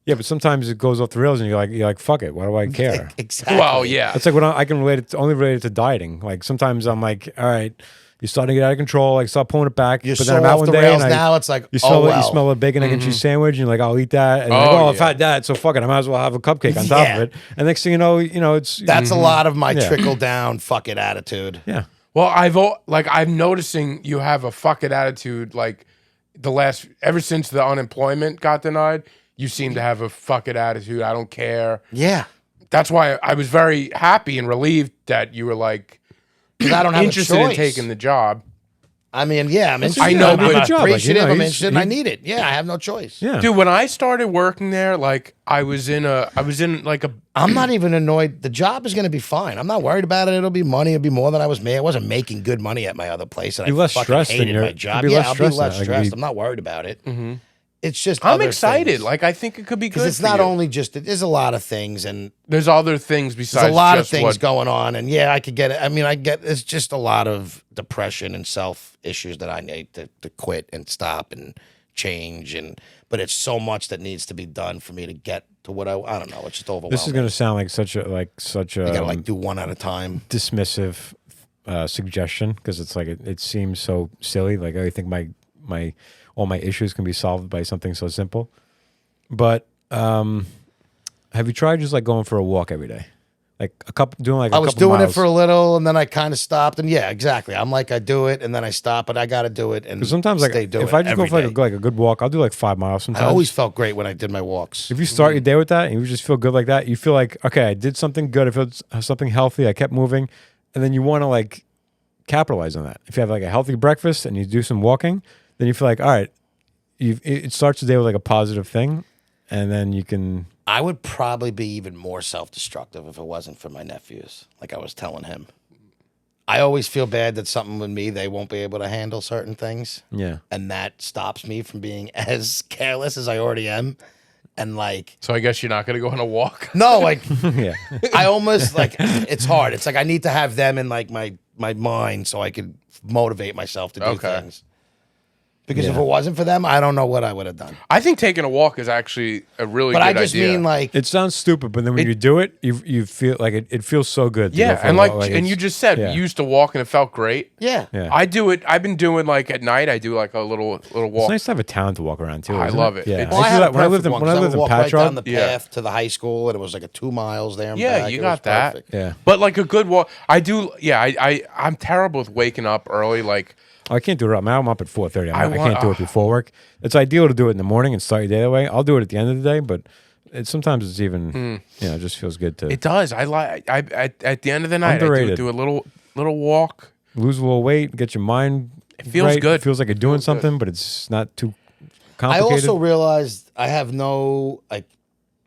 Yeah, but sometimes it goes off the rails, and you're like, fuck it. Why do I care? Exactly. Well, yeah. It's like when I can only relate it to dieting. Like sometimes I'm like, all right, you're starting to get out of control. Like stop pulling it back. You're but so then I'm out off one the day rails and now, it's like, you smell oh, it. well. You smell a bacon, egg, and cheese sandwich, and you're like, I'll eat that. And you're Oh, like, oh, I've yeah. had that, so fuck it. I might as well have a cupcake on top Yeah. of it. And next thing you know, it's That's a lot of my Yeah. trickle down fuck it attitude. yeah. Well, I'm noticing you have a fuck it attitude. Like ever since the unemployment got denied, you seem to have a fuck it attitude. I don't care. Yeah. That's why I was very happy and relieved that you were like Because I don't have interested a in choice. taking the job. I mean, yeah, I'm interested. I know, I'm but- Good job, like, appreciative. I'm he's- interested and I need it. Yeah, I have no choice. Yeah. Dude, when I started working there, like I was in like a I'm not even annoyed. The job is going to be fine. I'm not worried about it. It'll be money. It'll be more than I was making. I wasn't making good money at my other place. And Be I less fucking stressed than hated you're- my job. be Yeah, less I'll be stressed less than- like, stressed. be- I'm not worried about it. It's just I'm other excited. things. Like I think it could be good. Because it's for not you. only just, there's a lot of things and There's other things besides there's a lot of just things what, going on. And yeah, I could get it. I mean, it's just a lot of depression and self issues that I need to quit and stop and change. But it's so much that needs to be done for me to get to what I don't know. It's just overwhelming. This is going to sound like such a You gotta do one at a time. dismissive suggestion because it's like it seems so silly. Like I think all my issues can be solved by something so simple. But have you tried just like going for a walk every day? Like I was doing it for a little, and then I kind of stopped. And yeah, exactly. I'm like, I do it, and then I stop, but I got to do it. And Because sometimes like stay doing if I it just go every for day. like a good walk, I'll do like 5 miles I sometimes. always felt great when I did my walks. If you start your day with that and you just feel good like that, you feel like, okay, I did something good. I feel something healthy. I kept moving. And then you want to like capitalize on that. If you have like a healthy breakfast and you do some walking, then you feel like, all right, it starts the day with like a positive thing. And then you can. I would probably be even more self-destructive if it wasn't for my nephews. Like I was telling him, I always feel bad that something with me, they won't be able to handle certain things. Yeah. And that stops me from being as careless as I already am. And like, So I guess you're not going to go on a walk. no, like Yeah. I almost like, it's hard. It's like I need to have them in like my mind so I could motivate myself to do Okay. things. Because if it wasn't for them, I don't know what I would have done. I think taking a walk is actually a really But good I just idea. mean like It sounds stupid, but then when you do it, you feel like it feels so good. To yeah, go for and a walk. and you just said yeah. you used to walk and it felt great. yeah. I do it. I've been doing like at night. I do like a little It's walk. nice to have a town to walk around too. I isn't love it. Yeah, It's- Well, I used to had do a that when I lived in perfect when I one, 'cause lived in would walk right down Patron. the Yeah. path to the high school, and it was like a 2 miles there and Yeah, back. you It got was that. perfect. Yeah, But like a good walk, I do. Yeah, I'm terrible with waking up early. Like I can't do it. I'm up at 4:30. I want- can't do it before work. It's ideal to do it in the morning and start your day that way. I'll do it at the end of the day, but sometimes it's even it just feels good to it does. I like. At the end of the night, I Underrated. do a little walk. lose a little weight, get your mind. It feels good. It feels like you're doing Feels good. something, but it's not too I complicated. also realized I have no like.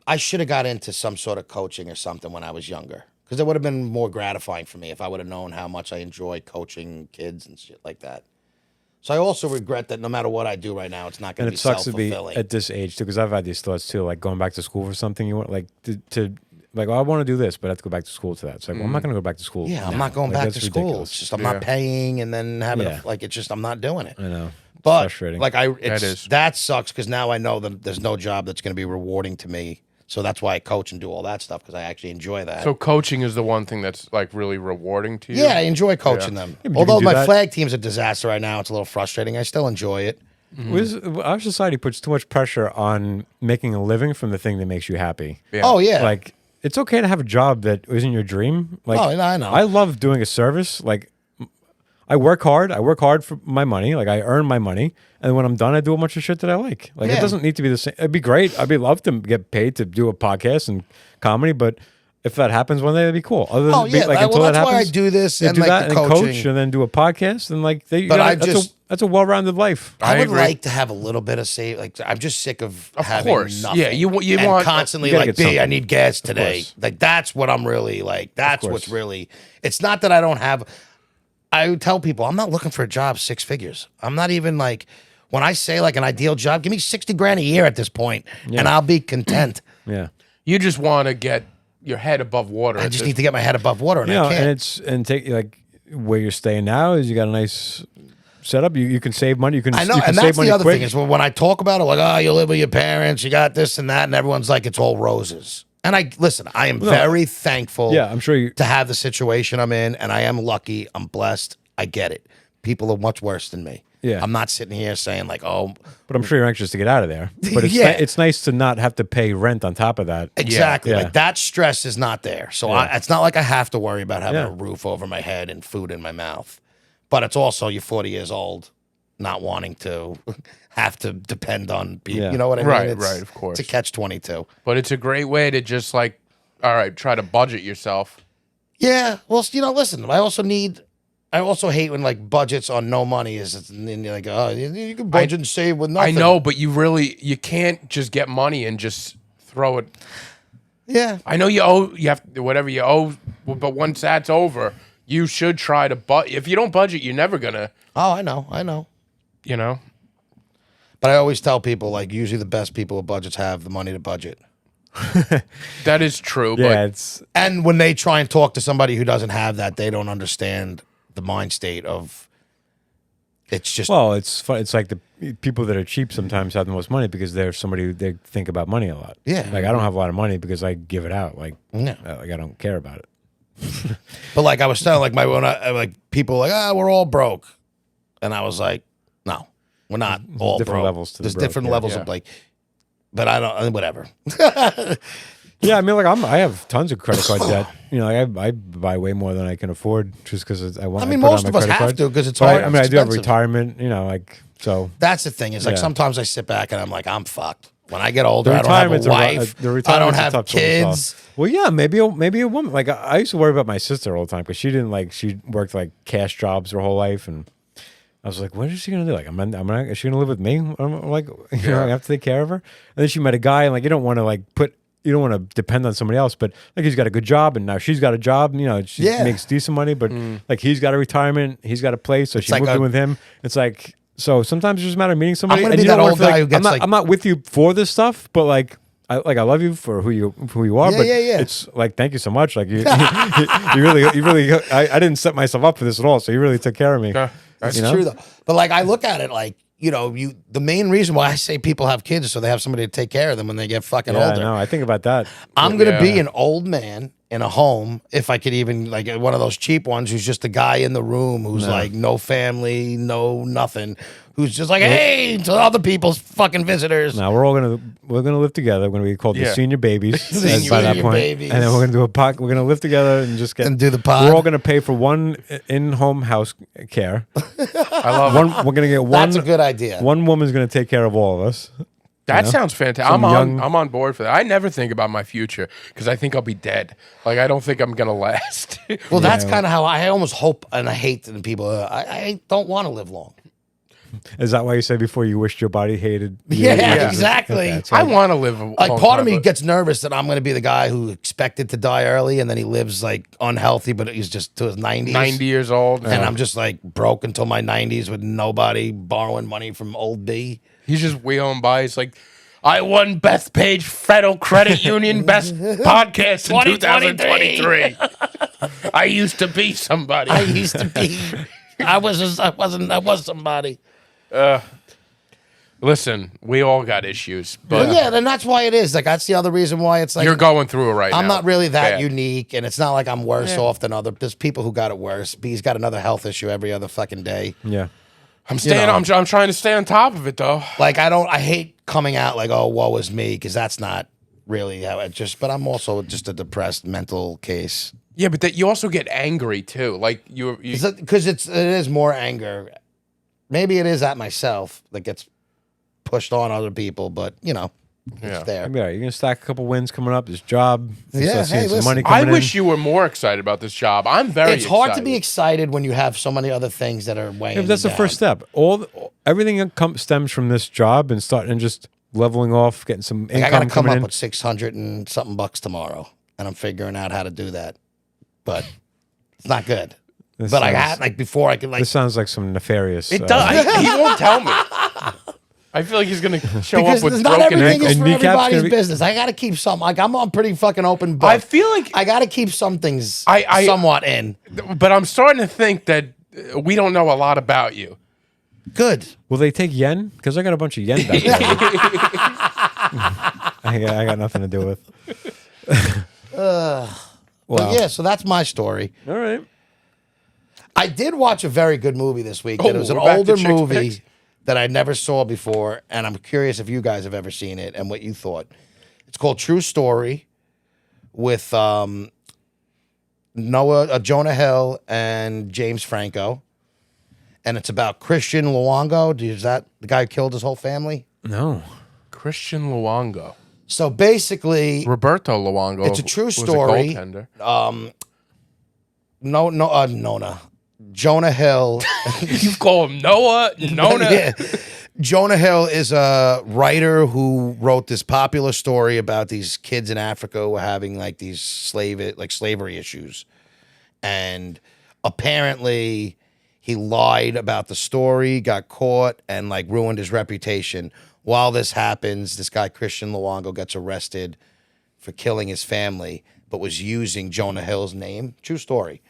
I should have got into some sort of coaching or something when I was younger, because it would have been more gratifying for me if I would have known how much I enjoy coaching kids and shit like that. So I also regret that no matter what I do right now, it's not going and to be it sucks to be self-fulfilling. at this age too, because I've had these thoughts too, like going back to school for something you want, like to like, oh, I want to do this, but I have to go back to school to that. It's like, well, I'm not going to go back to school. Yeah, I'm now. not going Like, back that's to school. ridiculous. It's just I'm Yeah. not paying and then having Yeah. like it's just I'm not doing it. I know. But frustrating. like That is. that sucks because now I know that there's no job that's going to be rewarding to me. So that's why I coach and do all that stuff because I actually enjoy that. So coaching is the one thing that's like really rewarding to you. yeah, I enjoy coaching them. Yeah, but you Although can do my that. flag team's a disaster right now, it's a little frustrating. I still enjoy it. Our society puts too much pressure on making a living from the thing that makes you happy. Yeah. Oh yeah, Like, it's okay to have a job that isn't your dream. Like, Oh, I know. I love doing a service. Like, I work hard. I work hard for my money. Like, I earn my money, and when I'm done, I do a bunch of shit that I like. Like, Yeah. it doesn't need to be the same. It'd be great. I'd be love to get paid to do a podcast and comedy, but if that happens one day, that'd be cool. Other than Oh, yeah. like Well, until that that's why I happens, do this you and, do like, that the and coaching. coach, and then do a podcast, and like they. But I just- that's a well-rounded life. I I would agree. like to have a little bit of save. Like I'm just sick of having course. nothing. Yeah, you and want- constantly you gotta like, get B, I something. need gas today. course. Like that's what I'm really like. That's course. what's really. It's not that I don't have. I would tell people I'm not looking for a job 6 figures. I'm not even like when I say like an ideal job. Give me 60 grand a year at this point, and I'll be content. Yeah. You just want to get your head above water. I just need to get my head above water, and You know, I can't. and take like where you're staying now is you got a nice setup. You can save money. You can. I know, you can and save that's money the other quick. thing is when I talk about it, like, oh, you live with your parents, you got this and that, and everyone's like, it's all roses. And I listen, I am very thankful. Yeah, I'm sure you. to have the situation I'm in, and I am lucky. I'm blessed. I get it. People are much worse than me. Yeah. I'm not sitting here saying like, oh, But I'm sure you're anxious to get out of there. But it's Yeah. it's nice to not have to pay rent on top of that. exactly. Yeah. Like that stress is not there. So it's not like I have to worry about having Yeah. a roof over my head and food in my mouth. But it's also you're 40 years old, not wanting to have to depend on people. Yeah. You know what I mean? Right, It's, right, of course. It's a catch-22. But it's a great way to just like, all right, try to budget yourself. Yeah. Well, listen, I also hate when like budgets on no money is and you're like, oh, you can budget and save with I nothing. know, but you can't just get money and just throw it. Yeah. I know you have whatever you owe, but once that's over, you should try to if you don't budget, you're never gonna, Oh, I know. you know. But I always tell people like usually the best people with budgets have the money to budget. That is true, Yeah, but it's And when they try and talk to somebody who doesn't have that, they don't understand the mind state of it's just it's fun. It's like the people that are cheap sometimes have the most money because they're somebody who they think about money a lot. Yeah. like I don't have a lot of money because I give it out. Like, Yeah. like I don't care about it. But like I was telling like like people like we're all broke. And I was like, no, we're not all different broke. levels to the There's broke, different yeah. levels Yeah. of like but I don't whatever. Yeah, I mean, like I have tons of credit card debt. You know, I buy way more than I can afford just because I want. I mean, put it on most my of us credit have card. to, 'cause it's But hard, I mean, it's I do have expensive. retirement. You know, like so. That's the thing. Is like Yeah. sometimes I sit back and I'm like, I'm fucked. When I get older, The I don't have a retirement's wife. the I don't retirement's a have tough one as well. kids. Well, yeah, maybe a woman. Like I used to worry about my sister all the time because she didn't like she worked like cash jobs her whole life, and I was like, what is she gonna do? Like, is she gonna live with me? I'm like, you know, I have to take care of her. And then she met a guy, and like, you don't want to depend on somebody else, but like he's got a good job, and now she's got a job. You know, she Yeah. makes decent money, but like he's got a retirement, he's got a place, so she like moved a- in with him. It's like. So sometimes it's just a matter of meeting somebody. gonna and be you that don't wanna old feel guy who gets, I'm not with you for this stuff, but like I love you for who you are. Yeah, but yeah. it's like thank you so much. Like you really I didn't set myself up for this at all. So you really took care of me. Yeah, that's It's You know? true though. But like I look at it like the main reason why I say people have kids is so they have somebody to take care of them when they get fucking Yeah, older. no, I think about that. I'm gonna be an old man in a home, if I could even, like one of those cheap ones who's just a guy in the room who's like no family, no nothing, who's just like, hey, to other people's fucking visitors. Now we're gonna live together. We're gonna be called the senior babies by that Senior point, babies. and then we're gonna do a pod. We're gonna live together and just get And do the pod. We're all gonna pay for one in-home house care. I love it. We're gonna get one. That's a good idea. One woman's gonna take care of all of us. That sounds fantastic. Some young- I'm on board for that. I never think about my future because I think I'll be dead. Like I don't think I'm gonna last. Well, that's kind of how I almost hope, and I hate that people. I don't want to live long. Is that why you said before you wished your body hated? Yeah, exactly. Okay, so I want to live a Like long part of time, me but- gets nervous that I'm going to be the guy who expected to die early, and then he lives like unhealthy, but he's just to his 90s. 90 years old. And I'm just like broke until my 90s with nobody, borrowing money from old B. He's just wheeling by. He's like, I won Best Page Federal Credit Union Best Podcast in 2023. I used to be somebody. I used to be. I was somebody. Listen, we all got issues, but But yeah, then that's why it is. Like that's the other reason why it's like you're going through it right now. I'm not really that Bad. unique, and it's not like I'm worse off than other. There's people who got it worse. B's got another health issue every other fucking day. Yeah. I'm staying. I'm trying to stay on top of it though. Like I hate coming out like, oh, woe is me, because that's not really how it just. But I'm also just a depressed mental case. Yeah, but that you also get angry too. Like you Because it is more anger. Maybe it is at myself that gets pushed on other people, but Yeah. it's there. Yeah, you're gonna stack a couple wins coming up. This job, Yeah, start seeing hey, some listen, money I coming wish in. you were more excited about this job. I'm very. It's hard to excited. be excited when you have so many other things that are weighing. Yeah, but that's you the first down. step. Everything that stems from this job and starting and just leveling off, getting some Like, I income got to come coming up in. with 600 and something bucks tomorrow, and I'm figuring out how to do that, but it's not good. This But I sounds- had like before I could like This sounds like some nefarious. It does. He won't tell me. I feel like he's gonna show because up with not broken everything ankles. is And for kneecaps everybody's gonna be- business. I got to keep some. Like I'm pretty fucking open, but I feel like, I got to keep some things I- somewhat in. but I'm starting to think that we don't know a lot about you. Good. Will they take yen? Because I got a bunch of yen back there. I got nothing to do with. Well, yeah. So that's my story. All right. I did watch a very good movie this week. That Oh, it was an we're back to older Chick's movie picks? that I never saw before, and I'm curious if you guys have ever seen it and what you thought. It's called True Story with Jonah Hill and James Franco, and it's about Christian Luongo. Is that the guy who killed his whole family? No. Christian Luongo, So basically, Roberto Luongo. It's a true was story. goaltender. Nona. Jonah Hill. You call him Noah? Nona? Yeah. Jonah Hill is a writer who wrote this popular story about these kids in Africa who were having like these slavery issues. And apparently he lied about the story, got caught, and like ruined his reputation. While this happens, this guy Christian Luongo gets arrested for killing his family, but was using Jonah Hill's name. True story.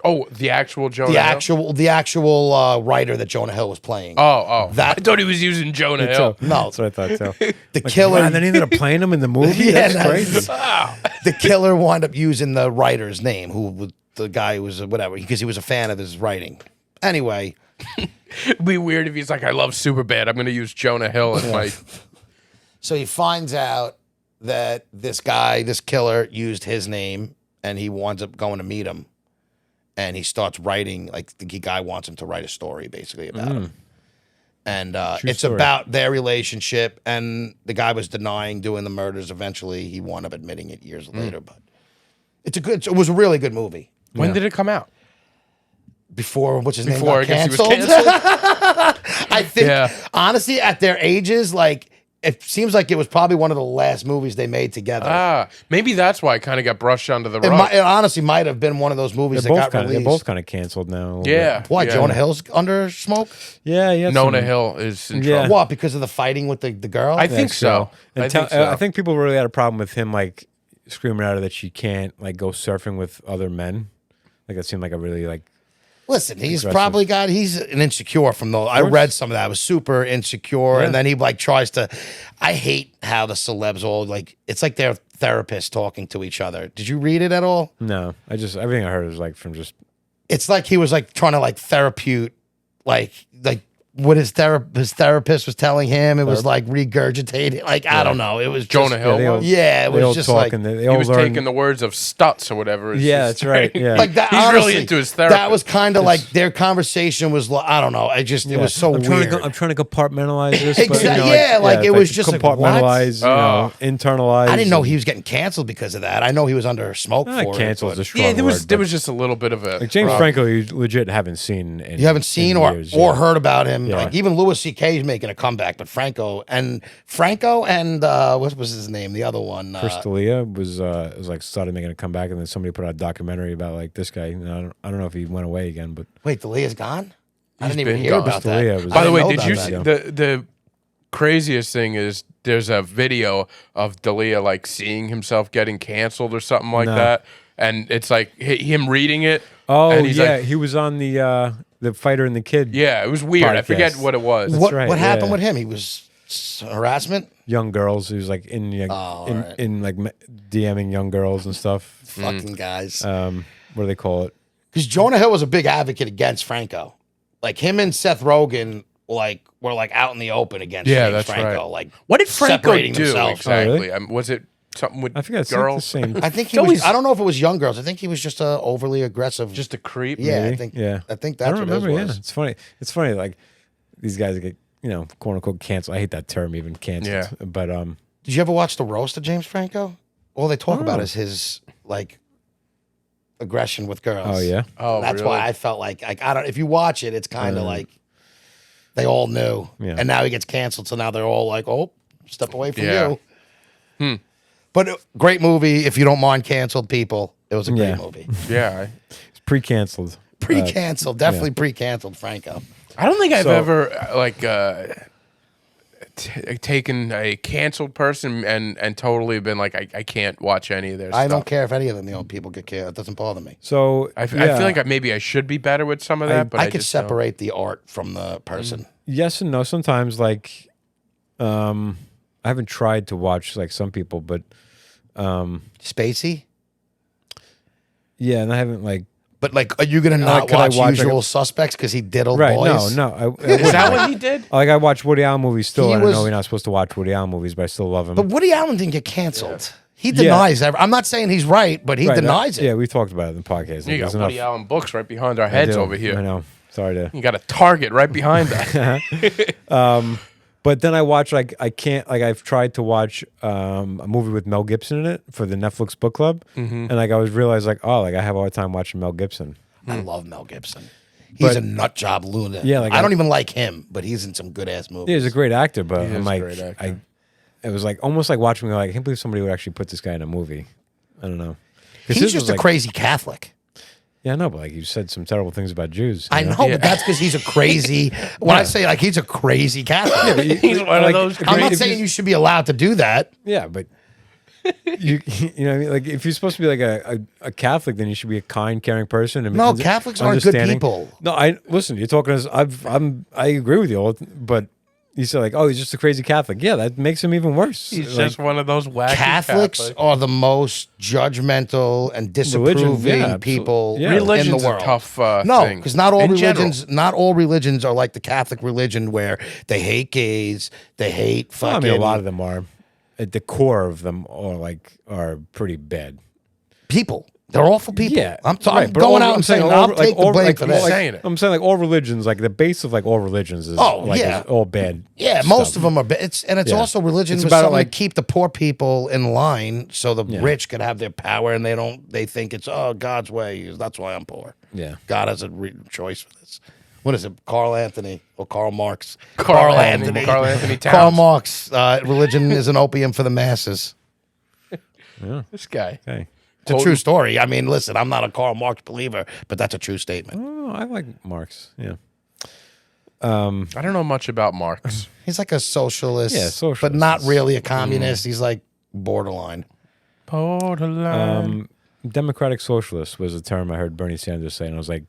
Oh, the actual Jonah The Hill? actual writer that Jonah Hill was playing. Oh. That- I thought he was using Jonah Hill. No. That's what I thought. So The killer. and then he ended up playing him in the movie. Yeah, That's that's- crazy. The killer wound up using the writer's name, who was the guy who was whatever, because he was a fan of his writing. Anyway, It'd be weird if he's like, I love Superbad. I'm going to use Jonah Hill as my. so he finds out that this killer, used his name, and he winds up going to meet him. And he starts writing, like the guy wants him to write a story basically about him. And it's story. about their relationship. And the guy was denying doing the murders. Eventually, he wound up admitting it years later. But it was a really good movie. When did it come out? Before what's his Before I name got guess he was canceled. canceled. I think Yeah. honestly, at their ages, like it seems like it was probably one of the last movies they made together. Maybe that's why I kind of got brushed under the it, rug. it honestly might have been one of those movies that got They're released. both kind of canceled now. a little Yeah. bit. Why yeah. Jonah Hill's under smoke? Yeah. Yeah. Nona Hill is in Yeah. trouble. What, because of the fighting with the girl? I think so. And I think so. I think people really had a problem with him, like screaming at her that she can't like go surfing with other men. Like that seemed like a really like. Listen, he's aggressive. probably he's an insecure from the. I read some of that. I was super insecure, and then he like tries to. I hate how the celebs all like. It's like they're therapists talking to each other. Did you read it at all? No, everything I heard was like from just. It's like he was like trying to like therapute, like what his therapist was telling him. It was like regurgitating. Like I don't know. It was Jonah Hill. they all- was? Yeah, it they all was just talk like and they He all was learn- taking the words of Stutz or whatever. It's Yeah, just- that's right. Yeah, like that. He's honestly, really into his therapy. That was kind of like their conversation was. I don't know. It was so I'm weird. I'm trying to compartmentalize this. But, Exactly. Yeah, like, it was just like, compartmentalize. what? Internalize. I didn't know he was getting canceled because of that. I know he was under smoke Not for cancel it. is a But strong Yeah, there word, was but- just a little bit of a like James Franco. You legit haven't seen. you haven't seen or years, heard about him. Yeah. Like even Louis C.K. is making a comeback, but Franco and what was his name? The other one. Chris D'Elia was like started making a comeback, and then somebody put out a documentary about like this guy. And I don't know if he went away again, but Wait, D'Elia's gone? I He's didn't even been hear gone. about D'Elia that. was- I By the didn't way, know did about you that. see the craziest thing is there's a video of D'Elia like seeing himself getting canceled or something like No. that, and it's like him reading it. oh and he's yeah, like, he was on the Fighter and the Kid. yeah, it was weird. I forget Podcast. what it was. What right, happened yeah. with him? He was harassment. Young girls. He was like in like, right. in like DMing young girls and stuff. Fucking guys. What do they call it? Because Jonah Hill was a big advocate against Franco. Like him and Seth Rogen, like were like out in the open against Yeah, James that's Franco. right. Like What did Franco separating do themselves. exactly? Oh, really? Was it something with I forget. It's like the girls? same. I think he It's was. always- I don't know if it was young girls. I think he was just a overly aggressive. Just a creep. yeah, Maybe. I think. Yeah. I think I that's don't what remember. it was. Yeah, it's funny. It's funny. Like these guys get quote unquote canceled. I hate that term even canceled. Yeah. But Did you ever watch the roast of James Franco? All they talk about is his like aggression with girls. oh yeah. Oh, That's really? why I felt like I don't. If you watch it, it's kind of like they all knew, Yeah. and now he gets canceled. So now they're all like, "Oh, step away from Yeah. you." But great movie. If you don't mind canceled people, it was a great Yeah. movie. Yeah. It's pre-canceled. Pre-canceled, definitely pre-canceled. Franco. I don't think I've So- ever taken a canceled person and totally been like I can't watch any of their I stuff. don't care if any of them, people get canceled. It doesn't bother me. So I feel like maybe I should be better with some of that, but I I could just don't. separate the art from the person. yes and no. Sometimes like, I haven't tried to watch like some people, but Spacey. yeah, and I haven't like But like, are you gonna not could I watch watch, like, Usual Suspects because he diddled right. boys? No. Is that what he did? Like I watch Woody Allen movies still. He And I was- know you're not supposed to watch Woody Allen movies, but I still love him. But Woody Allen didn't get canceled. He denies. I'm not saying he's right, but he Right, denies it. Yeah, we talked about it in the podcast. You There's got Woody enough- Allen books right behind our I heads do. over here. I know. Sorry to. You got a Target right behind that. But then I watch like I can't like I've tried to watch a movie with Mel Gibson in it for the Netflix book club, and like I was realized like like I have a hard time watching Mel Gibson. I love Mel Gibson. He's But- a nut job lunatic. Yeah, like I don't I- even like him, but he's in some good ass movies. Yeah, he's a great actor, but He I'm is a like great actor. it was like almost like watching me like I can't believe somebody would actually put this guy in a movie. I don't know. 'Cause He's his just was, a like- crazy Catholic. Yeah, I know, but like you said some terrible things about Jews. I know, but that's because he's a crazy. When I say like he's a crazy Catholic, He's one of those. I'm not if saying you- you should be allowed to do that. Yeah, but you know what I mean? Like if you're supposed to be like a Catholic, then you should be a kind, caring person. And No, Catholics aren't good understanding. people. No, I listen. You're talking as I agree with you, but you said like, oh, he's just a crazy Catholic. Yeah, that makes him even worse. He's Like, just one of those wacky Catholics Catholics. are the most judgmental and disapproving yeah, people yeah. in Religion's the a world. tough No, thing. because not all In general. religions are like the Catholic religion where they hate gays, they hate I fucking. mean, a lot of them are. At the core of them are pretty bad. people. They're awful people. Yeah, I'm right, but going all- out and saying all- I'll like, take the all- blame like, for you're this. saying it. I'm saying like all religions, like the base of like all religions is yeah. all bad. Yeah, most of them are. It's Yeah. also religion It's was about, something like- to keep the poor people in line, so the Yeah. rich could have their power, and they think it's God's way. That's why I'm poor. Yeah. God has a choice for this. What is it, Carl Anthony or Karl Marx? Carl Anthony Towns. Karl Marx. Religion is an opium for the masses. This guy. Okay. It's a true story. I mean, listen, I'm not a Karl Marx believer, but that's a true statement. Oh, I like Marx. Yeah. I don't know much about Marx. He's like a socialist, Yeah, socialist. but not really a communist. He's like borderline. Borderline. Democratic socialist was a term I heard Bernie Sanders say, and I was like,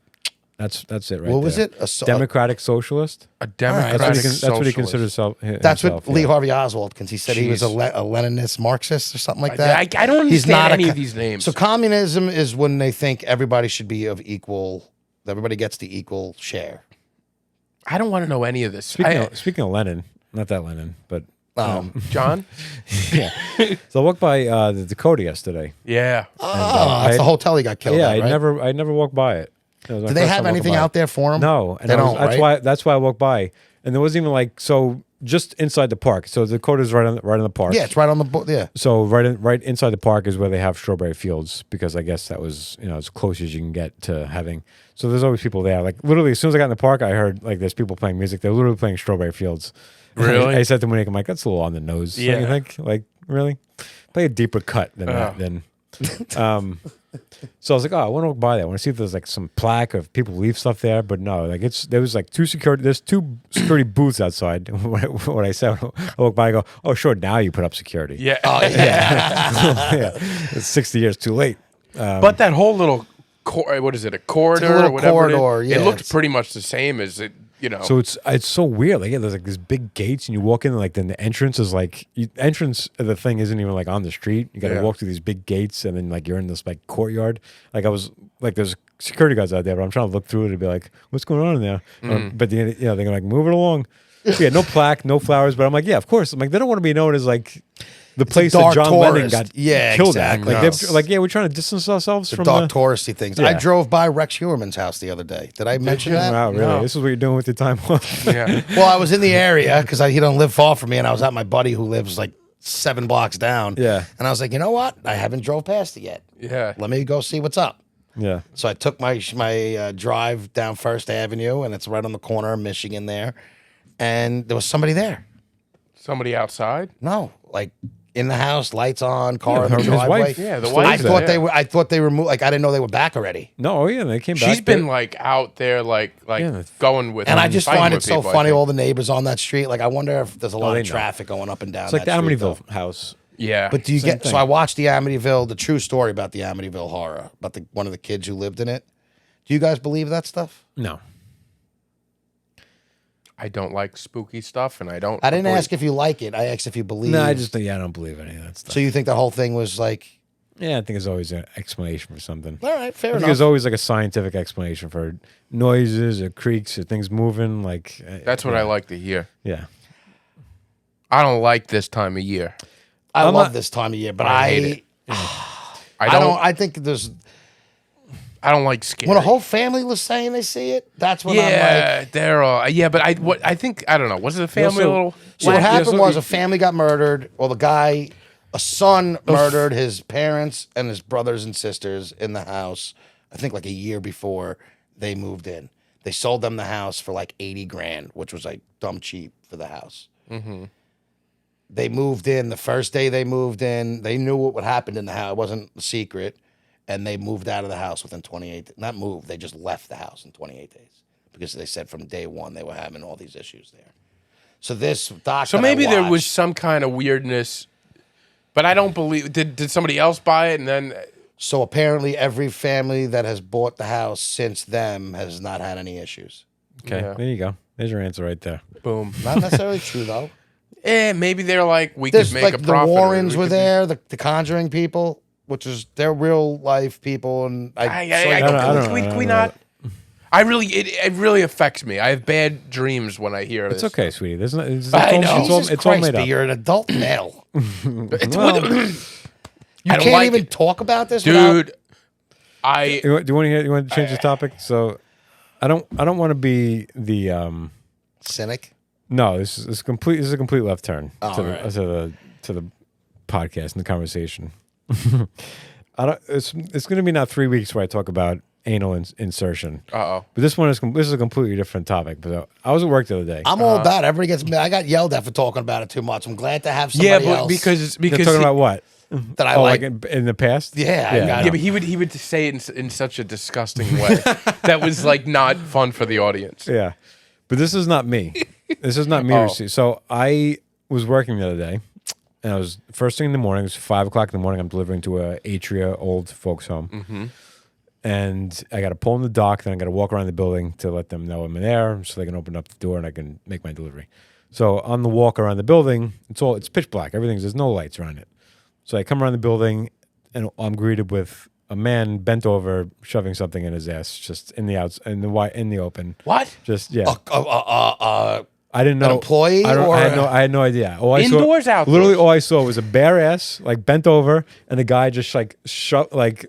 That's it right What was there. it? A Democratic socialist. A democratic That's That's what he socialist. considers That's himself. what Lee yeah. Harvey Oswald, because he said he was a Jeez. Leninist Marxist or something like that. I don't He's understand not any co- of these names. So communism is when they think everybody should be of equal. Everybody gets the equal share. I don't want to know any of this. Speaking of Lenin, not that Lenin, but John? yeah. So I walked by the Dakota yesterday. Yeah. Oh, that's the hotel he got killed Yeah, at, right? I never walked by it. Do they have anything out there for him? No, and they don't. That's why I walked by, and there wasn't even like just inside the park. So the Dakota's right on the park. Yeah, it's right on the yeah. So right inside the park is where they have strawberry fields, because I guess that was as close as you can get to having. So there's always people there. Like literally, as soon as I got in the park, I heard like there's people playing music. They're literally playing strawberry fields. Really? I said to Monique, I'm like, that's a little on the nose. Yeah. Don't you think? Like really, play a deeper cut than that. Then. So I was like, oh, I want to walk by there. I want to see if there's like some plaque of people leave stuff there. But no, like there was like there's two security booths outside. What I said, I walk by, I go, oh, sure, now you put up security. Yeah. Yeah. It's 60 years too late. But that whole little, what is it, a corridor? little or whatever corridor, it is, yeah, it looked it's- pretty much the same as it, So it's so weird. Like, yeah, there's like these big gates, and you walk in, and like then the entrance is like entrance of the thing isn't even like on the street. You got to Yeah. walk through these big gates, and then like you're in this like courtyard. Like I was like, there's security guards out there, but I'm trying to look through it and be like, what's going on in there? But they're like, move it along. So, yeah, no plaque, no flowers. But I'm like, yeah, of course. I'm like, they don't want to be known as like the place that dark John Lennon tourist. got Yeah, killed exactly. at. Like, No. they're like, yeah, we're trying to distance ourselves The from dark the touristy things. Yeah. I drove by Rex Huerman's house the other day. Did I mention that? Wow, really? No. This is what you're doing with your time off. yeah. Well, I was in the area because he don't live far from me, and I was at my buddy who lives like 7 blocks down. Yeah. And I was like, you know what? I haven't drove past it yet. Yeah. Let me go see what's up. Yeah. So I took my drive down First Avenue, and it's right on the corner of Michigan there. And there was somebody there. Somebody outside? No, like in the house, lights on, car in the his driveway. wife. Yeah, the Still wife. I lives thought there. they were. I thought they were. Like I didn't know they were back already. No, oh yeah, they came back. She's been like out there, like Yeah. going with. And I just fighting find it with so people, I funny. think. All the neighbors on that street. Like I wonder if there's a lot they of know. traffic going up and down. It's like the that street, Amityville though. house. Yeah. But do you Same get? thing. So I watched the Amityville, the true story about the Amityville horror, about one of the kids who lived in it. Do you guys believe that stuff? No. I don't like spooky stuff, and I don't. I didn't believe- ask if you like it. I asked if you believe. No, I don't believe any of that stuff. So you think the whole thing was like? Yeah, I think there's always an explanation for something. All right, fair I think enough. there's always like a scientific explanation for noises or creaks or things moving. Like That's what I like to hear. Yeah. I don't like this time of year. I I'm love not- this time of year, but I hate it. I don't. I think there's I don't like scary. when a whole family was saying they see it. That's when I'm like. yeah, they're all. Yeah, but I think I don't know. Was it a family also- a little? So what Yeah, happened so was you- a family got murdered. Well, a son murdered his parents and his brothers and sisters in the house. I think like a year before they moved in. They sold them the house for like 80 grand, which was like dumb cheap for the house. Mm-hmm. They moved in. The first day they moved in, they knew what would happen in the house. It wasn't a secret. And they moved out of the house within 28. Not moved. They just left the house in 28 days because they said from day one they were having all these issues there. So this doc. So that I maybe there was watched- some kind of weirdness, but I don't believe. Did somebody else buy it and then? So apparently, every family that has bought the house since them has not had any issues. Okay. Yeah. There you go. There's your answer right there. Boom. Not necessarily true though. Maybe they're like we There's could make like a the profit. or Warrens we were could be- there, the Conjuring people, which is they're real life people, and I don't know. can we not? I really, it really affects me. I have bad dreams when I hear It's this. okay, sweetie. There's not, it's, I all, know. It's all, Jesus it's all Christ, made but up. you're an adult male. It's Well, You I don't can't like even it. talk about this, without- dude. Do you want to hear? You want to change the topic? So, I don't want to be the Cynic. No, this is complete. This is a complete left turn Oh, to, the, right. to the podcast and the conversation. I don't. It's going to be now 3 weeks where I talk about anal insertion. Uh-oh. But this one is this is a completely different topic. But I was at work the other day. I'm all about it. Everybody gets mad. I got yelled at for talking about it too much. I'm glad to have somebody Yeah, but else because You're talking about what? that I Oh, like. like in the past? Yeah, I got yeah, but he would say it in such a disgusting way that was like not fun for the audience. Yeah. But this is not me. This is not me. Oh. So I was working the other day, and I was first thing in the morning. It was 5 o'clock in the morning. I'm delivering to a Atria old folks home, and I got to pull in the dock. Then I got to walk around the building to let them know I'm there, so they can open up the door and I can make my delivery. So on the walk around the building, it's pitch black. There's no lights around it. So I come around the building, and I'm greeted with a man bent over, shoving something in his ass, just in the open. What? Just yeah. I didn't know. An employee? I had no idea. Indoors, outdoors? Literally, all I saw was a bare ass, like bent over, and the guy just like struggling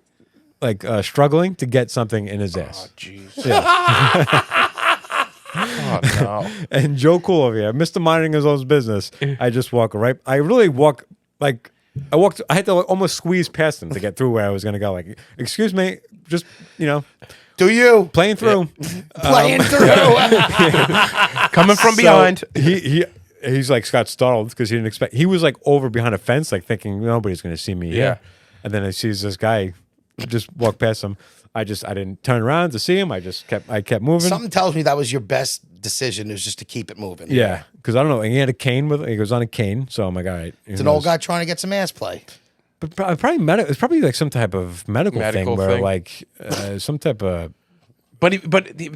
to get something in his ass. Oh, jeez. Yeah. Oh, no. And Joe Cool over here, Mr. Minding his own business. I just walk right. I really walk like. I had to almost squeeze past him to get through where I was going to go. Like, excuse me, just, Do you? playing through. Playing through. Coming from So, behind. he's like got startled because he didn't expect. He was like over behind a fence, like thinking nobody's going to see me. Yeah. Here. And then I sees this guy just walk past him. I didn't turn around to see him. I kept moving. Something tells me that was your best decision, is just to keep it moving. Yeah, because I don't know. He had a cane with. He was on a cane, so I'm like, all right. It's an old guy trying to get some ass play. But probably it's probably like some type of medical thing where like some type of. But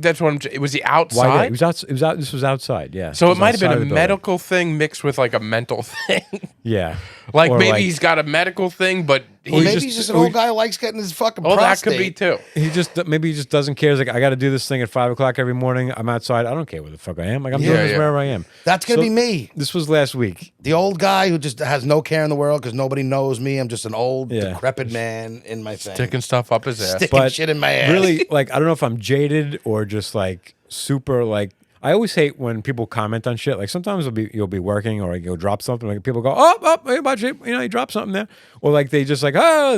that's what was he outside? Why? It was out. It was out. This was outside. Yeah. So it might have been outside a of the building. medical thing mixed with like a mental thing. Yeah. Like Or maybe he's got a medical thing, but Or maybe he's just an old guy who likes getting his fucking that prostate. could be too. Maybe he just doesn't care. He's like, I got to do this thing at 5:00 every morning. I'm outside. I don't care where the fuck I am. Like I'm doing this wherever I am. That's going to be me. This was last week. The old guy who just has no care in the world because nobody knows me. I'm just an old, Yeah. decrepit man in my thing. Sticking stuff up his ass. Sticking But shit in my ass. Really, like I don't know if I'm jaded or just like super like. I always hate when people comment on shit. Like sometimes you'll be working or you'll drop something. Like people go, hey, watch it. You dropped something there. Or like they just like,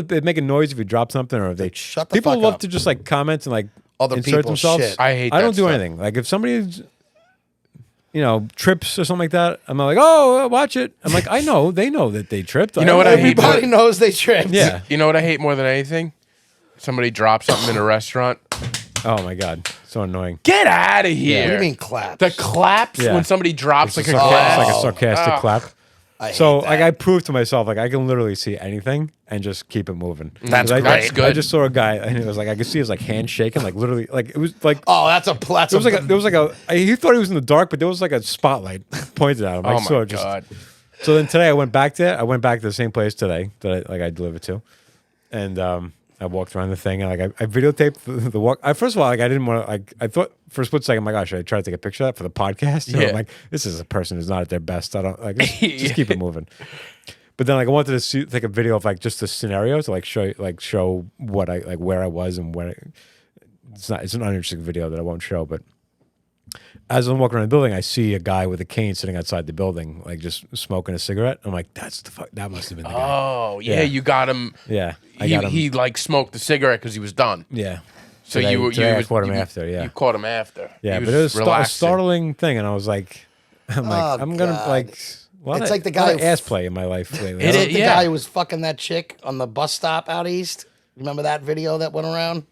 they make a noise if you drop something, or if they Shut the people fuck love up. to just like comment and like Other insert people's themselves. shit. I hate I don't that do stuff. anything. Like if somebody, trips or something like that, I'm not like, oh, watch it. I'm like, I know they know that they tripped. You know what I hate more? Everybody knows they tripped. Yeah. You know what I hate more than anything? Somebody drops something in a restaurant. Oh my god, so annoying. Get out of here. What do you mean claps? The claps Yeah. when somebody drops like a It's glass. like a sarcastic clap. I hate So that. like I proved to myself like I can literally see anything and just keep it moving. That's 'Cause great. I Good. just saw a guy and it was like I could see his like hand shaking, like literally like it was like Oh, that's a there was like a he thought he was in the dark, but there was like a spotlight pointed at him. Oh Like, so my it just- god. So then today I went back to the same place today that I delivered to, and I walked around the thing and like I videotaped the walk. First of all, like I didn't want to like I thought for a split second, my gosh, I tried to take a picture of that for the podcast. Yeah. I'm like, this is a person who's not at their best. I don't like just keep it moving. But then like I wanted to take a video of like just the scenario to like show what I like where I was and it's an uninteresting video that I won't show, but. As I'm walking around the building, I see a guy with a cane sitting outside the building, like just smoking a cigarette. I'm like, that must have been the guy. Oh, yeah, Yeah. you got him. Yeah, I got him. He like smoked the cigarette because he was done. Yeah. So Today- you today I caught him after. Yeah. You caught him after. Yeah, He but it was a relaxing. startling thing, and I was like, I'm Oh, gonna God. like. It's like the guy who- ass play in my life lately. It Is is- it the yeah. guy who was fucking that chick on the bus stop out east? Remember that video that went around?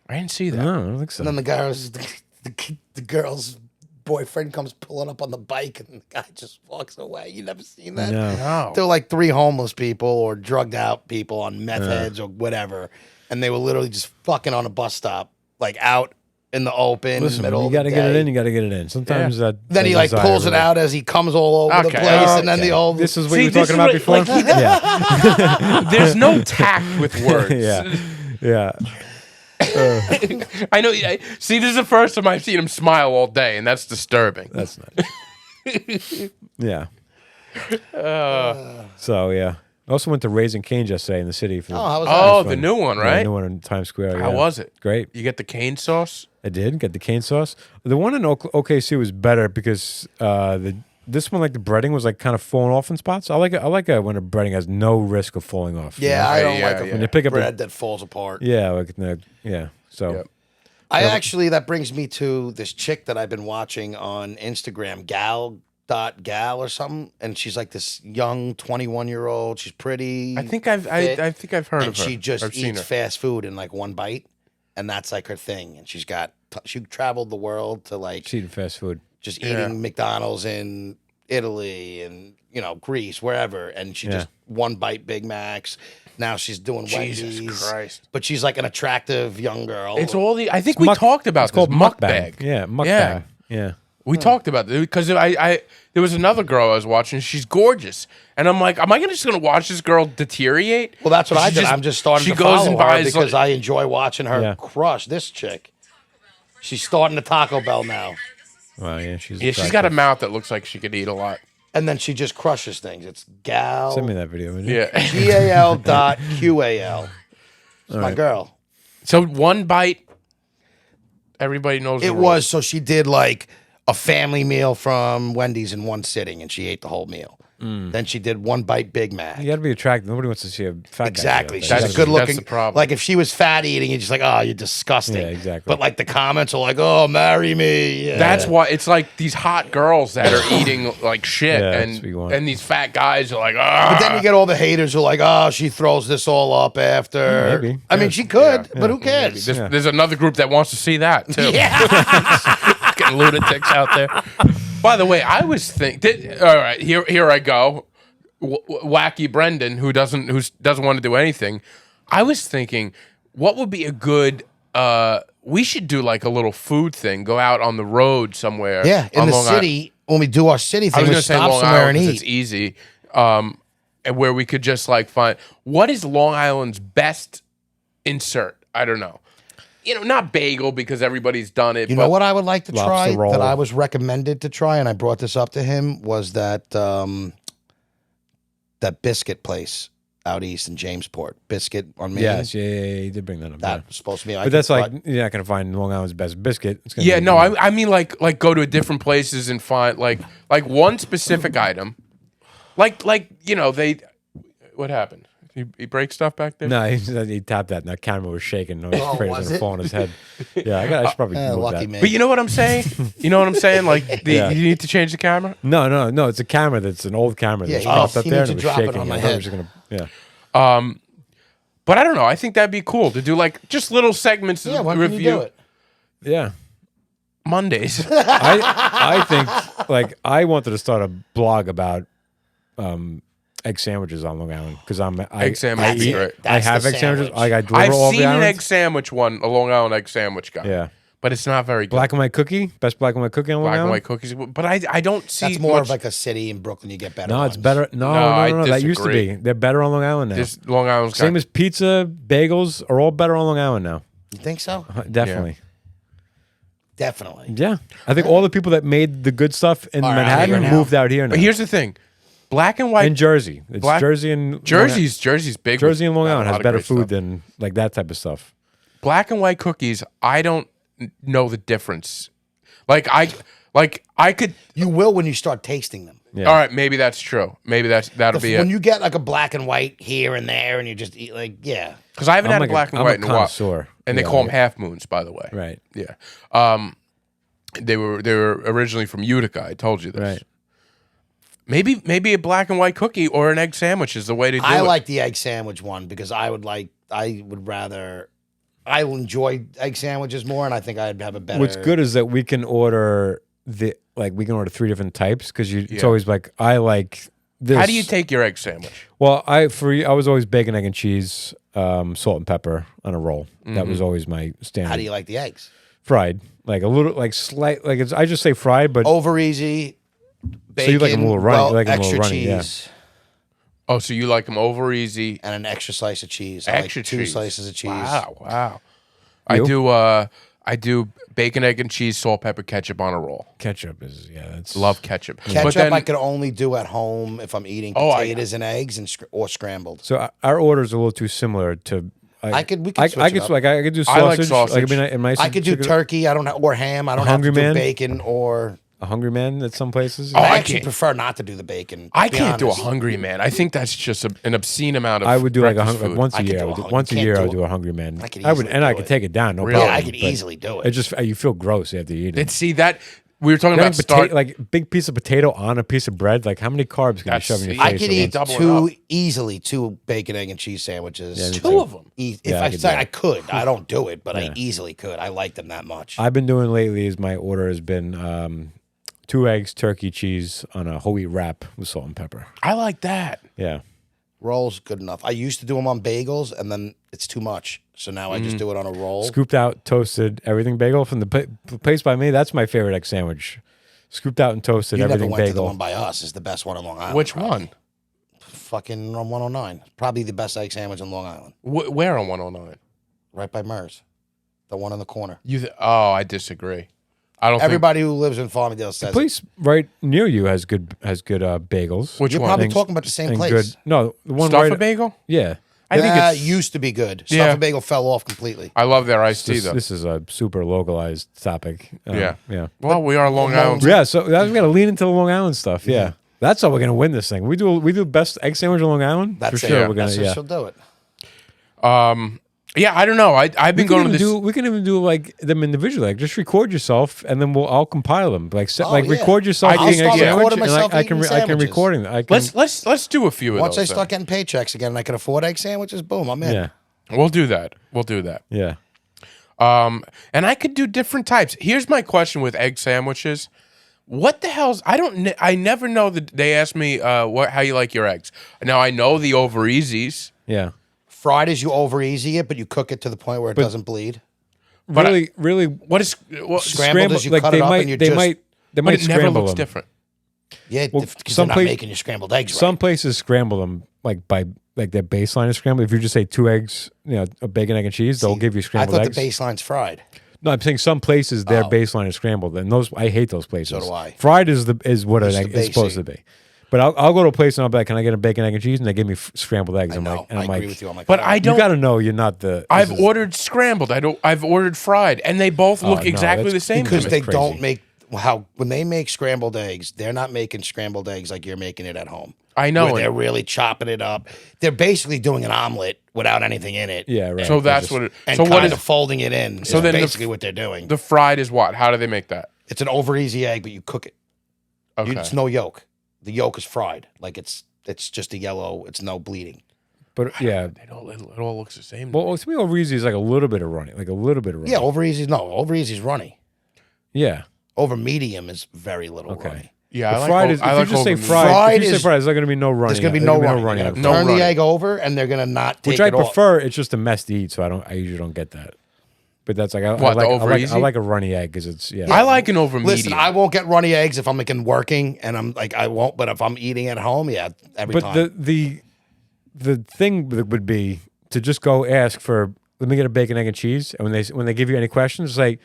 I didn't see that. No, I don't think so. And then the guy was the girl's boyfriend comes pulling up on the bike, and the guy just walks away. You never seen that? No. No. There were like 3 homeless people or drugged out people on meth heads or whatever, and they were literally just fucking on a bus stop, like out in the open. Listen, middle when you of got to the get it day. in. You got to get it in. Sometimes that. Then that he like desire pulls it really- out as he comes all over the Okay. place, and then the old. This is what See, you were this talking is about what- before. like, yeah, There's no tact with words. yeah, yeah. I know. See, this is the first time I've seen him smile all day, and that's disturbing. That's not. Yeah. So yeah. I also went to Raising Cane's yesterday in the city. For how was Oh, that? the new one, Yeah, right? the new one in Times Square. How yeah. was it? Great. You get the cane sauce? I did get the cane sauce. The one in OKC was better because this one, like the breading, was like kind of falling off in spots. I like it when a breading has no risk of falling off. you Yeah, know? I don't Yeah, like yeah. a When you pick up bread that falls apart. yeah, like yeah. So Yep. I actually, that brings me to this chick that I've been watching on Instagram, gal or something, and she's like this young 21-year-old. She's pretty. I think I've fit, heard and of her. she just I've seen eats her. fast food in like one bite, and that's like her thing. And she traveled the world to like she's eating fast food. just Yeah. eating McDonald's in Italy and Greece, wherever, and she Yeah. just one bite Big Macs. Now she's doing Jesus Wendy's. Christ. But she's like an attractive young girl. It's all the. I think we talked about It's this. called Mukbang. Yeah, mukbang. Yeah. We talked about it because I there was another girl I was watching. She's gorgeous, and I'm like, am I just gonna watch this girl deteriorate? Well, that's what I She did. I'm just starting she to goes follow and her buys because like, I enjoy watching her Yeah. crush this chick. She's starting the Taco Bell now. Well, yeah, she's she's got a attractive. mouth that looks like she could eat a lot. And then she just crushes things. It's Gal. Send me that video. Would you? Yeah. GAL.QAL. It's my girl. So one bite, everybody knows. It the was, rules. so she did like a family meal from Wendy's in one sitting and she ate the whole meal. Then she did one bite Big Mac. You got to be attractive. Nobody wants to see a fat Exactly. guy. She's That's- a good looking. that's the problem. Like if she was fat eating, you're just like, oh, you're disgusting. Yeah, exactly. But like the comments are like, oh, marry me. Yeah. That's why it's like these hot girls that are eating like shit, Yeah, that's what you want. and these fat guys are like, ah. But then you get all the haters who are like, oh, she throws this all up after. Maybe. I mean, she could, Yeah. but who cares? There's another group that wants to see that too. Yeah. Fucking lunatics out there. By the way, I was thinking. All right, here I go. Wacky Brendan, who doesn't want to do anything. I was thinking, what would be a good? We should do like a little food thing. Go out on the road somewhere. Yeah, in on the Long Island. city, when we do our city I thing, was we going to say stop Long somewhere Island and 'cause eat. it's easy. And where we could just like find what is Long Island's best insert. I don't know. Not bagel because everybody's done it. You but know what I would like to Lobster try roll. that I was recommended to try, and I brought this up to him, was that that biscuit place out east in Jamesport. Biscuit on Main. Yes, yeah, you did bring that up. That yeah. was supposed to be. But that's like you're not gonna find Long Island's best biscuit. It's gonna Yeah, be, no, I mean like go to different places and find like one specific item. Like they. What happened? He break stuff back there? No, he tapped that, and that camera was shaking. No, Oh, afraid it was was gonna it? fall on his head. Yeah, I should probably move lucky that. me. But you know what I'm saying? Like Yeah. you need to change the camera. No, it's a camera that's an old camera that's Yeah, propped up he there, needs and it to was drop it shaking. on my I thought it head. was just gonna, But I don't know. I think that'd be cool to do like just little segments Yeah, of when review can you do it? yeah. Mondays. I think like I wanted to start a blog about egg sandwiches on Long Island because Egg sandwiches I eat, are great. I That's have the egg sandwiches. sandwich. Like I deliver I've all seen the an islands. egg sandwich one, a Long Island egg sandwich guy. Yeah, But it's not very good. black and white cookie, best black and white cookie on Long Black and Island. white cookies. But I don't see That's more much, of like a city in Brooklyn. You get better. No, it's ones. better. No, No, I that used to disagree. be. They're better on Long Island now. this Long Island's Same got, as pizza, bagels are all better on Long Island now. You think so? Definitely. Definitely. Yeah. I think all the people that made the good stuff in Are out Manhattan here now. moved out here now. But here's the thing. Black and white in Jersey. It's Black- Jersey and Jersey's big. Jersey and Long with a Island lot has of better great food stuff. than like that type of stuff. Black and white cookies. I don't know the difference. Like I could. You will when you start tasting them. Yeah. All right, maybe that's true. Maybe that'll be When it. you get like a black and white here and there, and you just eat like, yeah. Because I haven't I'm had like a black and I'm white a in a while. connoisseur. And they Yeah, call them like- half moons, by the way. Right. Yeah. They were originally from Utica. I told you this. Right. Maybe a black and white cookie or an egg sandwich is the way to do it. I like the egg sandwich one because I would rather. I enjoy egg sandwiches more, and I think I'd have a better. What's good is that we can order we can order 3 different types because it's Yeah. always like I like this. How do you take your egg sandwich? Well, I was always bacon, egg, and cheese, salt and pepper on a roll. That was always my standard. How do you like the eggs? Fried, like a little, like slight, like I just say fried, but Over easy. Bacon, So you like them a little runny, well, you like them a extra little runny, yeah. cheese, Oh, so you like them over easy? and an extra slice of cheese. I Extra like 2 cheese. slices of cheese. Wow. You? I do bacon, egg, and cheese, salt, pepper, ketchup on a roll. ketchup is that's Love ketchup. Ketchup But then, I could only do at home if I'm eating Oh, potatoes and eggs or scrambled. So our order is a little too similar to. We could switch I it could up. like I could do I like sausage. sausage. I mean, in my I could do turkey. I don't have, or ham. I don't have to Hungry do Man? bacon or. a hungry man at some places. Oh, I I actually can't- prefer not to do the bacon. I to be can't do a honest. hungry man. I think that's just an obscene amount of. I would do like breakfast like food. once I a could year. do I a would do, hung- once a can't year, do I a- would do a hungry man. I could I would, easily and I do could it. take it down. No Really? problem. I could but easily do it. It just you feel gross after you eat it. See that we were talking Getting about start. like big piece of potato on a piece of bread. Like how many carbs can That's- you shove in your I face? I could at eat once? double it two bacon, egg, and cheese sandwiches. Yeah, me Two too. of them. If Yeah, I I could said do I it. could, I don't do it, but I Yeah. easily could. I like them that much. I've been doing lately is my order has been 2 eggs, turkey, cheese on a whole wheat wrap with salt and pepper. I like that. Yeah. Rolls good enough. I used to do them on bagels, and then it's too much. So now I just do it on a roll. Scooped out, toasted, everything bagel from the place by me. That's my favorite egg sandwich. Scooped out and toasted, You never everything went to the bagel. one by us. It's the best one in Long Island. Which probably. one? Fucking on 109. Probably the best egg sandwich in Long Island. Where on 109? Right by Mers. The one in the corner. I disagree. I don't Everybody who lives in Farmingdale says it. Place right near you has good bagels. Which You're one? probably And- talking about the same and place. Good. No, the one Stuff right. a bagel? Yeah. I think That it's. used to be good. Yeah. Stuff a bagel fell off completely. I love their iced tea though. This is a super localized topic. Yeah. Yeah. Well, we are Long Island. Yeah. So we got to lean into the Long Island stuff. Yeah. That's how we're gonna win this thing. We do best egg sandwich in Long Island. That's for it. sure. Yeah. We're gonna. That's Yeah. what she'll do it. Yeah, I don't know. I've been going to this. We can even do like them individually. Like just record yourself, and then I'll compile them. Like Oh, yeah. record yourself I'll eating egg start sandwich, recording and myself I can eating I can sandwiches. recording that. I can, Let's do a few of Once I those. start getting paychecks again and I can afford egg sandwiches, boom, I'm in. Yeah. We'll do that. We'll do that. Yeah. And I could do different types. Here's my question with egg sandwiches. What the hell's I never know that they ask me how you like your eggs. Now I know the over easies. Yeah. Fried is you over easy it, but you cook it to the point where it doesn't bleed. But really. What is Scrambled is you like cut they it up might and you they just might they but might it never scramble looks them. different. yeah, Well, because they're some not place- making your scrambled eggs right. Some places scramble them like by like their baseline is scrambled. If you just say 2 eggs, a bacon, egg, and cheese, they'll give you I scrambled thought eggs. the baseline's fried. No, I'm saying some places their baseline is scrambled, and those I hate those places. So do I. Fried is what an It's the egg is supposed to basic. be. But I'll go to a place and I'll be like, "Can I get a bacon, egg, and cheese?" And they give me scrambled eggs. I I'm know. like, and I I'm agree like, with you. I'm like, But oh, I you don't. got to know you're not the. I've ordered scrambled. I've ordered fried, and they both look no, exactly that's the same. because to they me. crazy. don't make when they make scrambled eggs, they're not making scrambled eggs like you're making it at home. I know Where it. they're really chopping it up. They're basically doing an omelet without anything in it. Yeah, right. So They're that's just- what it. And So what kind is of folding it in. So is then basically what they're doing. the fried is what? How do they make that? It's an over easy egg, but you cook it. Okay. It's no yolk. The yolk is fried. Like it's just a yellow. It's no bleeding. But yeah, It all looks the same. well, to me, over easy is like a little bit of runny, Yeah, over easy. No, over easy is runny. Yeah. Over medium is very little Okay. runny. yeah, But I like fried o- is. I If like you just say over medium. fried, Fried if you say is- fried, there's not going to be no runny. There's gonna be There's no gonna runny. They're on gonna it. turn runny. the egg over, and they're gonna not take Which I it off. prefer. It's just a mess to eat, so I usually don't get that. But that's like I What, the like over I easy? like a runny egg because it's I like an over Listen, medium. I won't get runny eggs if I'm working, and I'm like I won't. But if I'm eating at home, yeah, every But time. the thing that would be to just go ask for, let me get a bacon, egg, and cheese, and when they give you any questions, it's like,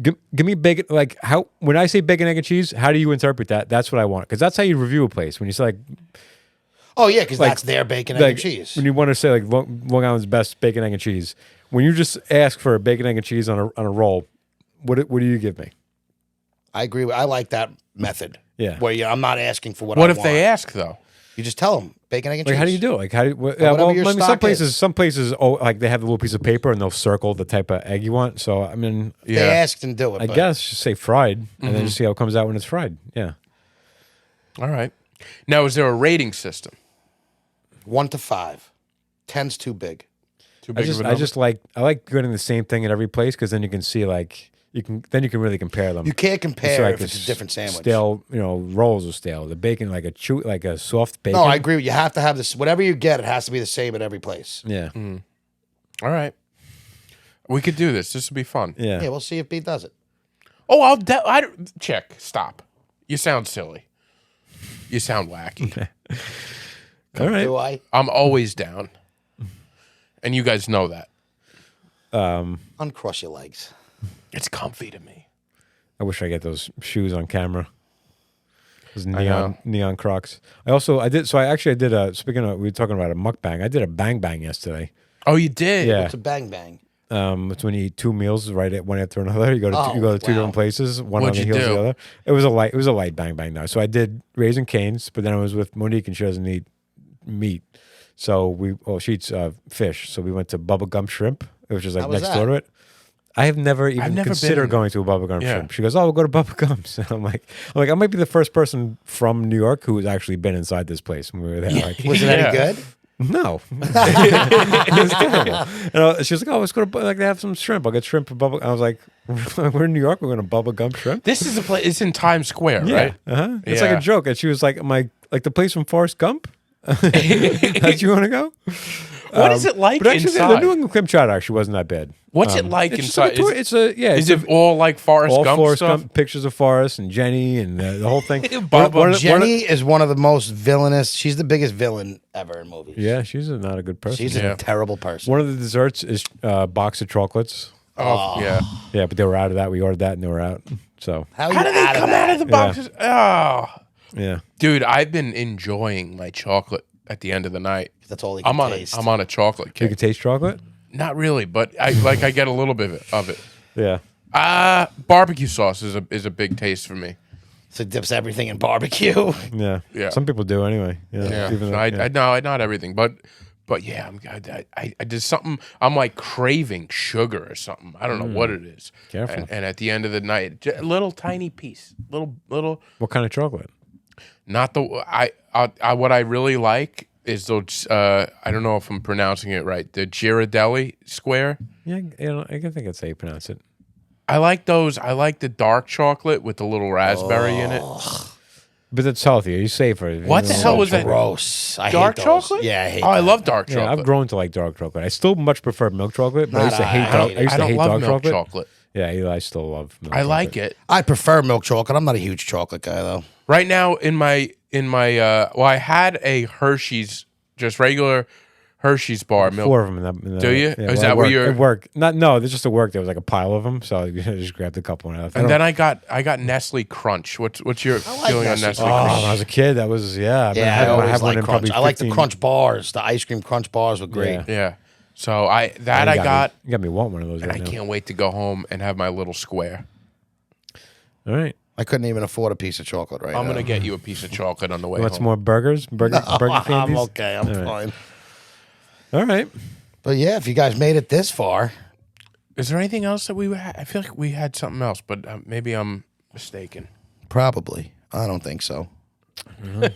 give me bacon. Like how when I say bacon, egg, and cheese, how do you interpret that? That's what I want because that's how you review a place. When you say like oh yeah, because like- that's their bacon, egg, like and cheese. when you want to say like Long Island's best bacon, egg, and cheese, when you just ask for a bacon, egg, and cheese on a roll, what do you give me? I agree. I like that method. Yeah. where I'm not asking for what. what I if they want. ask though? You just tell them bacon, egg, and Like cheese. how do you do it? Like how do you, whatever your stock is. some places like they have a little piece of paper and they'll circle the type of egg you want. So I mean, They Yeah. asked and do it. I but guess just say fried and then just see how it comes out when it's fried. Yeah. All right. Now, is there a rating system? 1 to 5. 10's too big. Too big of a I number? just like getting the same thing at every place because then you can see like you can really compare them. You can't It's compare like if it's a different sandwich. Stale, rolls are stale. The bacon like a soft bacon. No, I agree. You have to have this. Whatever you get, it has to be the same at every place. Yeah. All right. We could do this. This would be fun. Yeah. Yeah, we'll see if B does it. Oh, check. Stop. You sound silly. You sound wacky. All right. Do I? I'm always down. And you guys know that. Uncross your legs. It's comfy to me. I wish I get those shoes on camera. Those know. neon Crocs. I did a speaking of we were talking about a mukbang. I did a bang bang yesterday. Oh, you did? Yeah. It's a bang bang. It's when you eat 2 meals right at one after another. You go to Oh, two wow. different places, one What'd on the you heels of do? the other. It was a light bang bang though. So I did Raisin Canes, but then I was with Monique and she doesn't eat meat. So she eats fish. So we went to Bubba Gum Shrimp, which is like How was next that? door to it. I have never even never considered been- going to a Bubba Gum Yeah. Shrimp. She goes, "Oh, we'll go to Bubba Gum's." And I'm like, I might be the first person from New York who has actually been inside this place when we were there. Like, Was it Yeah. any good? no, it was terrible. And she was like, "Oh, let's go to they have some shrimp. I'll get shrimp for Bubba." I was like, "We're in New York. We're going to Bubba Gum Shrimp." This is a place. It's in Times Square, right? It's like Yeah. a joke. And she was like, "Am I like the place from Forrest Gump?" How'd you want to go? What is it like But actually, the inside? New England Crim Chowder actually wasn't that bad. What's it like It's just inside? like a tour. It's a yeah. Is it's it all like Forrest all Gump Forrest stuff? Gump pictures of Forrest and Jenny and the whole thing? Jenny is one of the most villainous. She's the biggest villain ever in movies. Yeah, she's not a good person. She's a terrible person. One of the desserts is box of chocolates. Oh, yeah. Yeah, but they were out of that. We ordered that and they were out. So How How do they come out of the boxes? Oh, yeah, dude, I've been enjoying my chocolate at the end of the night. That's all he can taste. I'm on a chocolate you kick. could taste chocolate. Not really, but I get a little bit of it. Yeah, Barbecue sauce is a big taste for me. So it dips everything in barbecue. yeah, Yeah. Some people do anyway. Yeah, even so though- I know not everything, but yeah, I did something. I'm like craving sugar or something. I don't know what it is. Careful. And at the end of the night, a little tiny piece, little. What kind of chocolate? Not the I what I really like is those. I don't know if I'm pronouncing it right. The Ghirardelli square. Yeah, I can think that's how you pronounce it. I like those. I like the dark chocolate with the little raspberry in it. But that's healthier. You're safer. What the hell was that? Gross. I Dark hate those. chocolate? Yeah, I hate Oh, I that. love dark Yeah, chocolate. I've grown to like dark chocolate. I still much prefer milk chocolate, but I used to Nah, hate I dark. hate I used I to don't hate love dark milk chocolate. chocolate. Yeah, I still love. Milk I like chocolate. it. I prefer milk chocolate. I'm not a huge chocolate guy though. Right now in my well, I had a Hershey's, just regular Hershey's bar milk. 4 of them. In that, Do you? Yeah, Is well, that at where work- you're- at work? No, there's just at work. There was like a pile of them, so I just grabbed a couple. And then I got Nestle Crunch. What's your feeling on Nestle Nestle Oh, Crunch? when I was a kid, that was Yeah, I had always one like in crunch. probably I like the 15 crunch bars. The ice cream crunch bars were great. Yeah. Yeah. So I You got, You got me wanting one of those and right I now. can't wait to go home and have my little square. All right. I couldn't even afford a piece of chocolate right I'm now. gonna get you a piece of chocolate on the way You want home. some more burgers? Burger I'm candies? okay. I'm All right. fine. All right. But yeah, if you guys made it this far, Is there anything else that we had? I feel like we had something else, but maybe I'm mistaken. probably. I don't think so.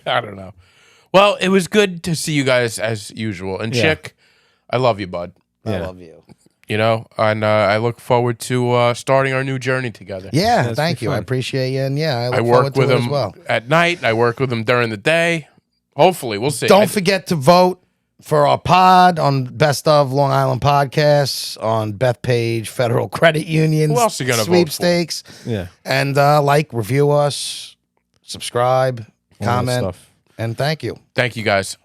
I don't know. Well, it was good to see you guys as usual. And Yeah. Chic, I love you, bud. I Yeah. love you. You know, and I look forward to starting our new journey together. Yeah, That's thank be you. I fun. appreciate you. And yeah, I look I forward work to with it him as well. at night. I work with him during the day. Hopefully, we'll see. Don't forget to vote for our pod on Best of Long Island Podcasts on Bethpage Federal Credit Union Who else you gonna vote for? sweepstakes. Yeah. And review us, subscribe, All that comment, stuff. and thank you. Thank you, guys.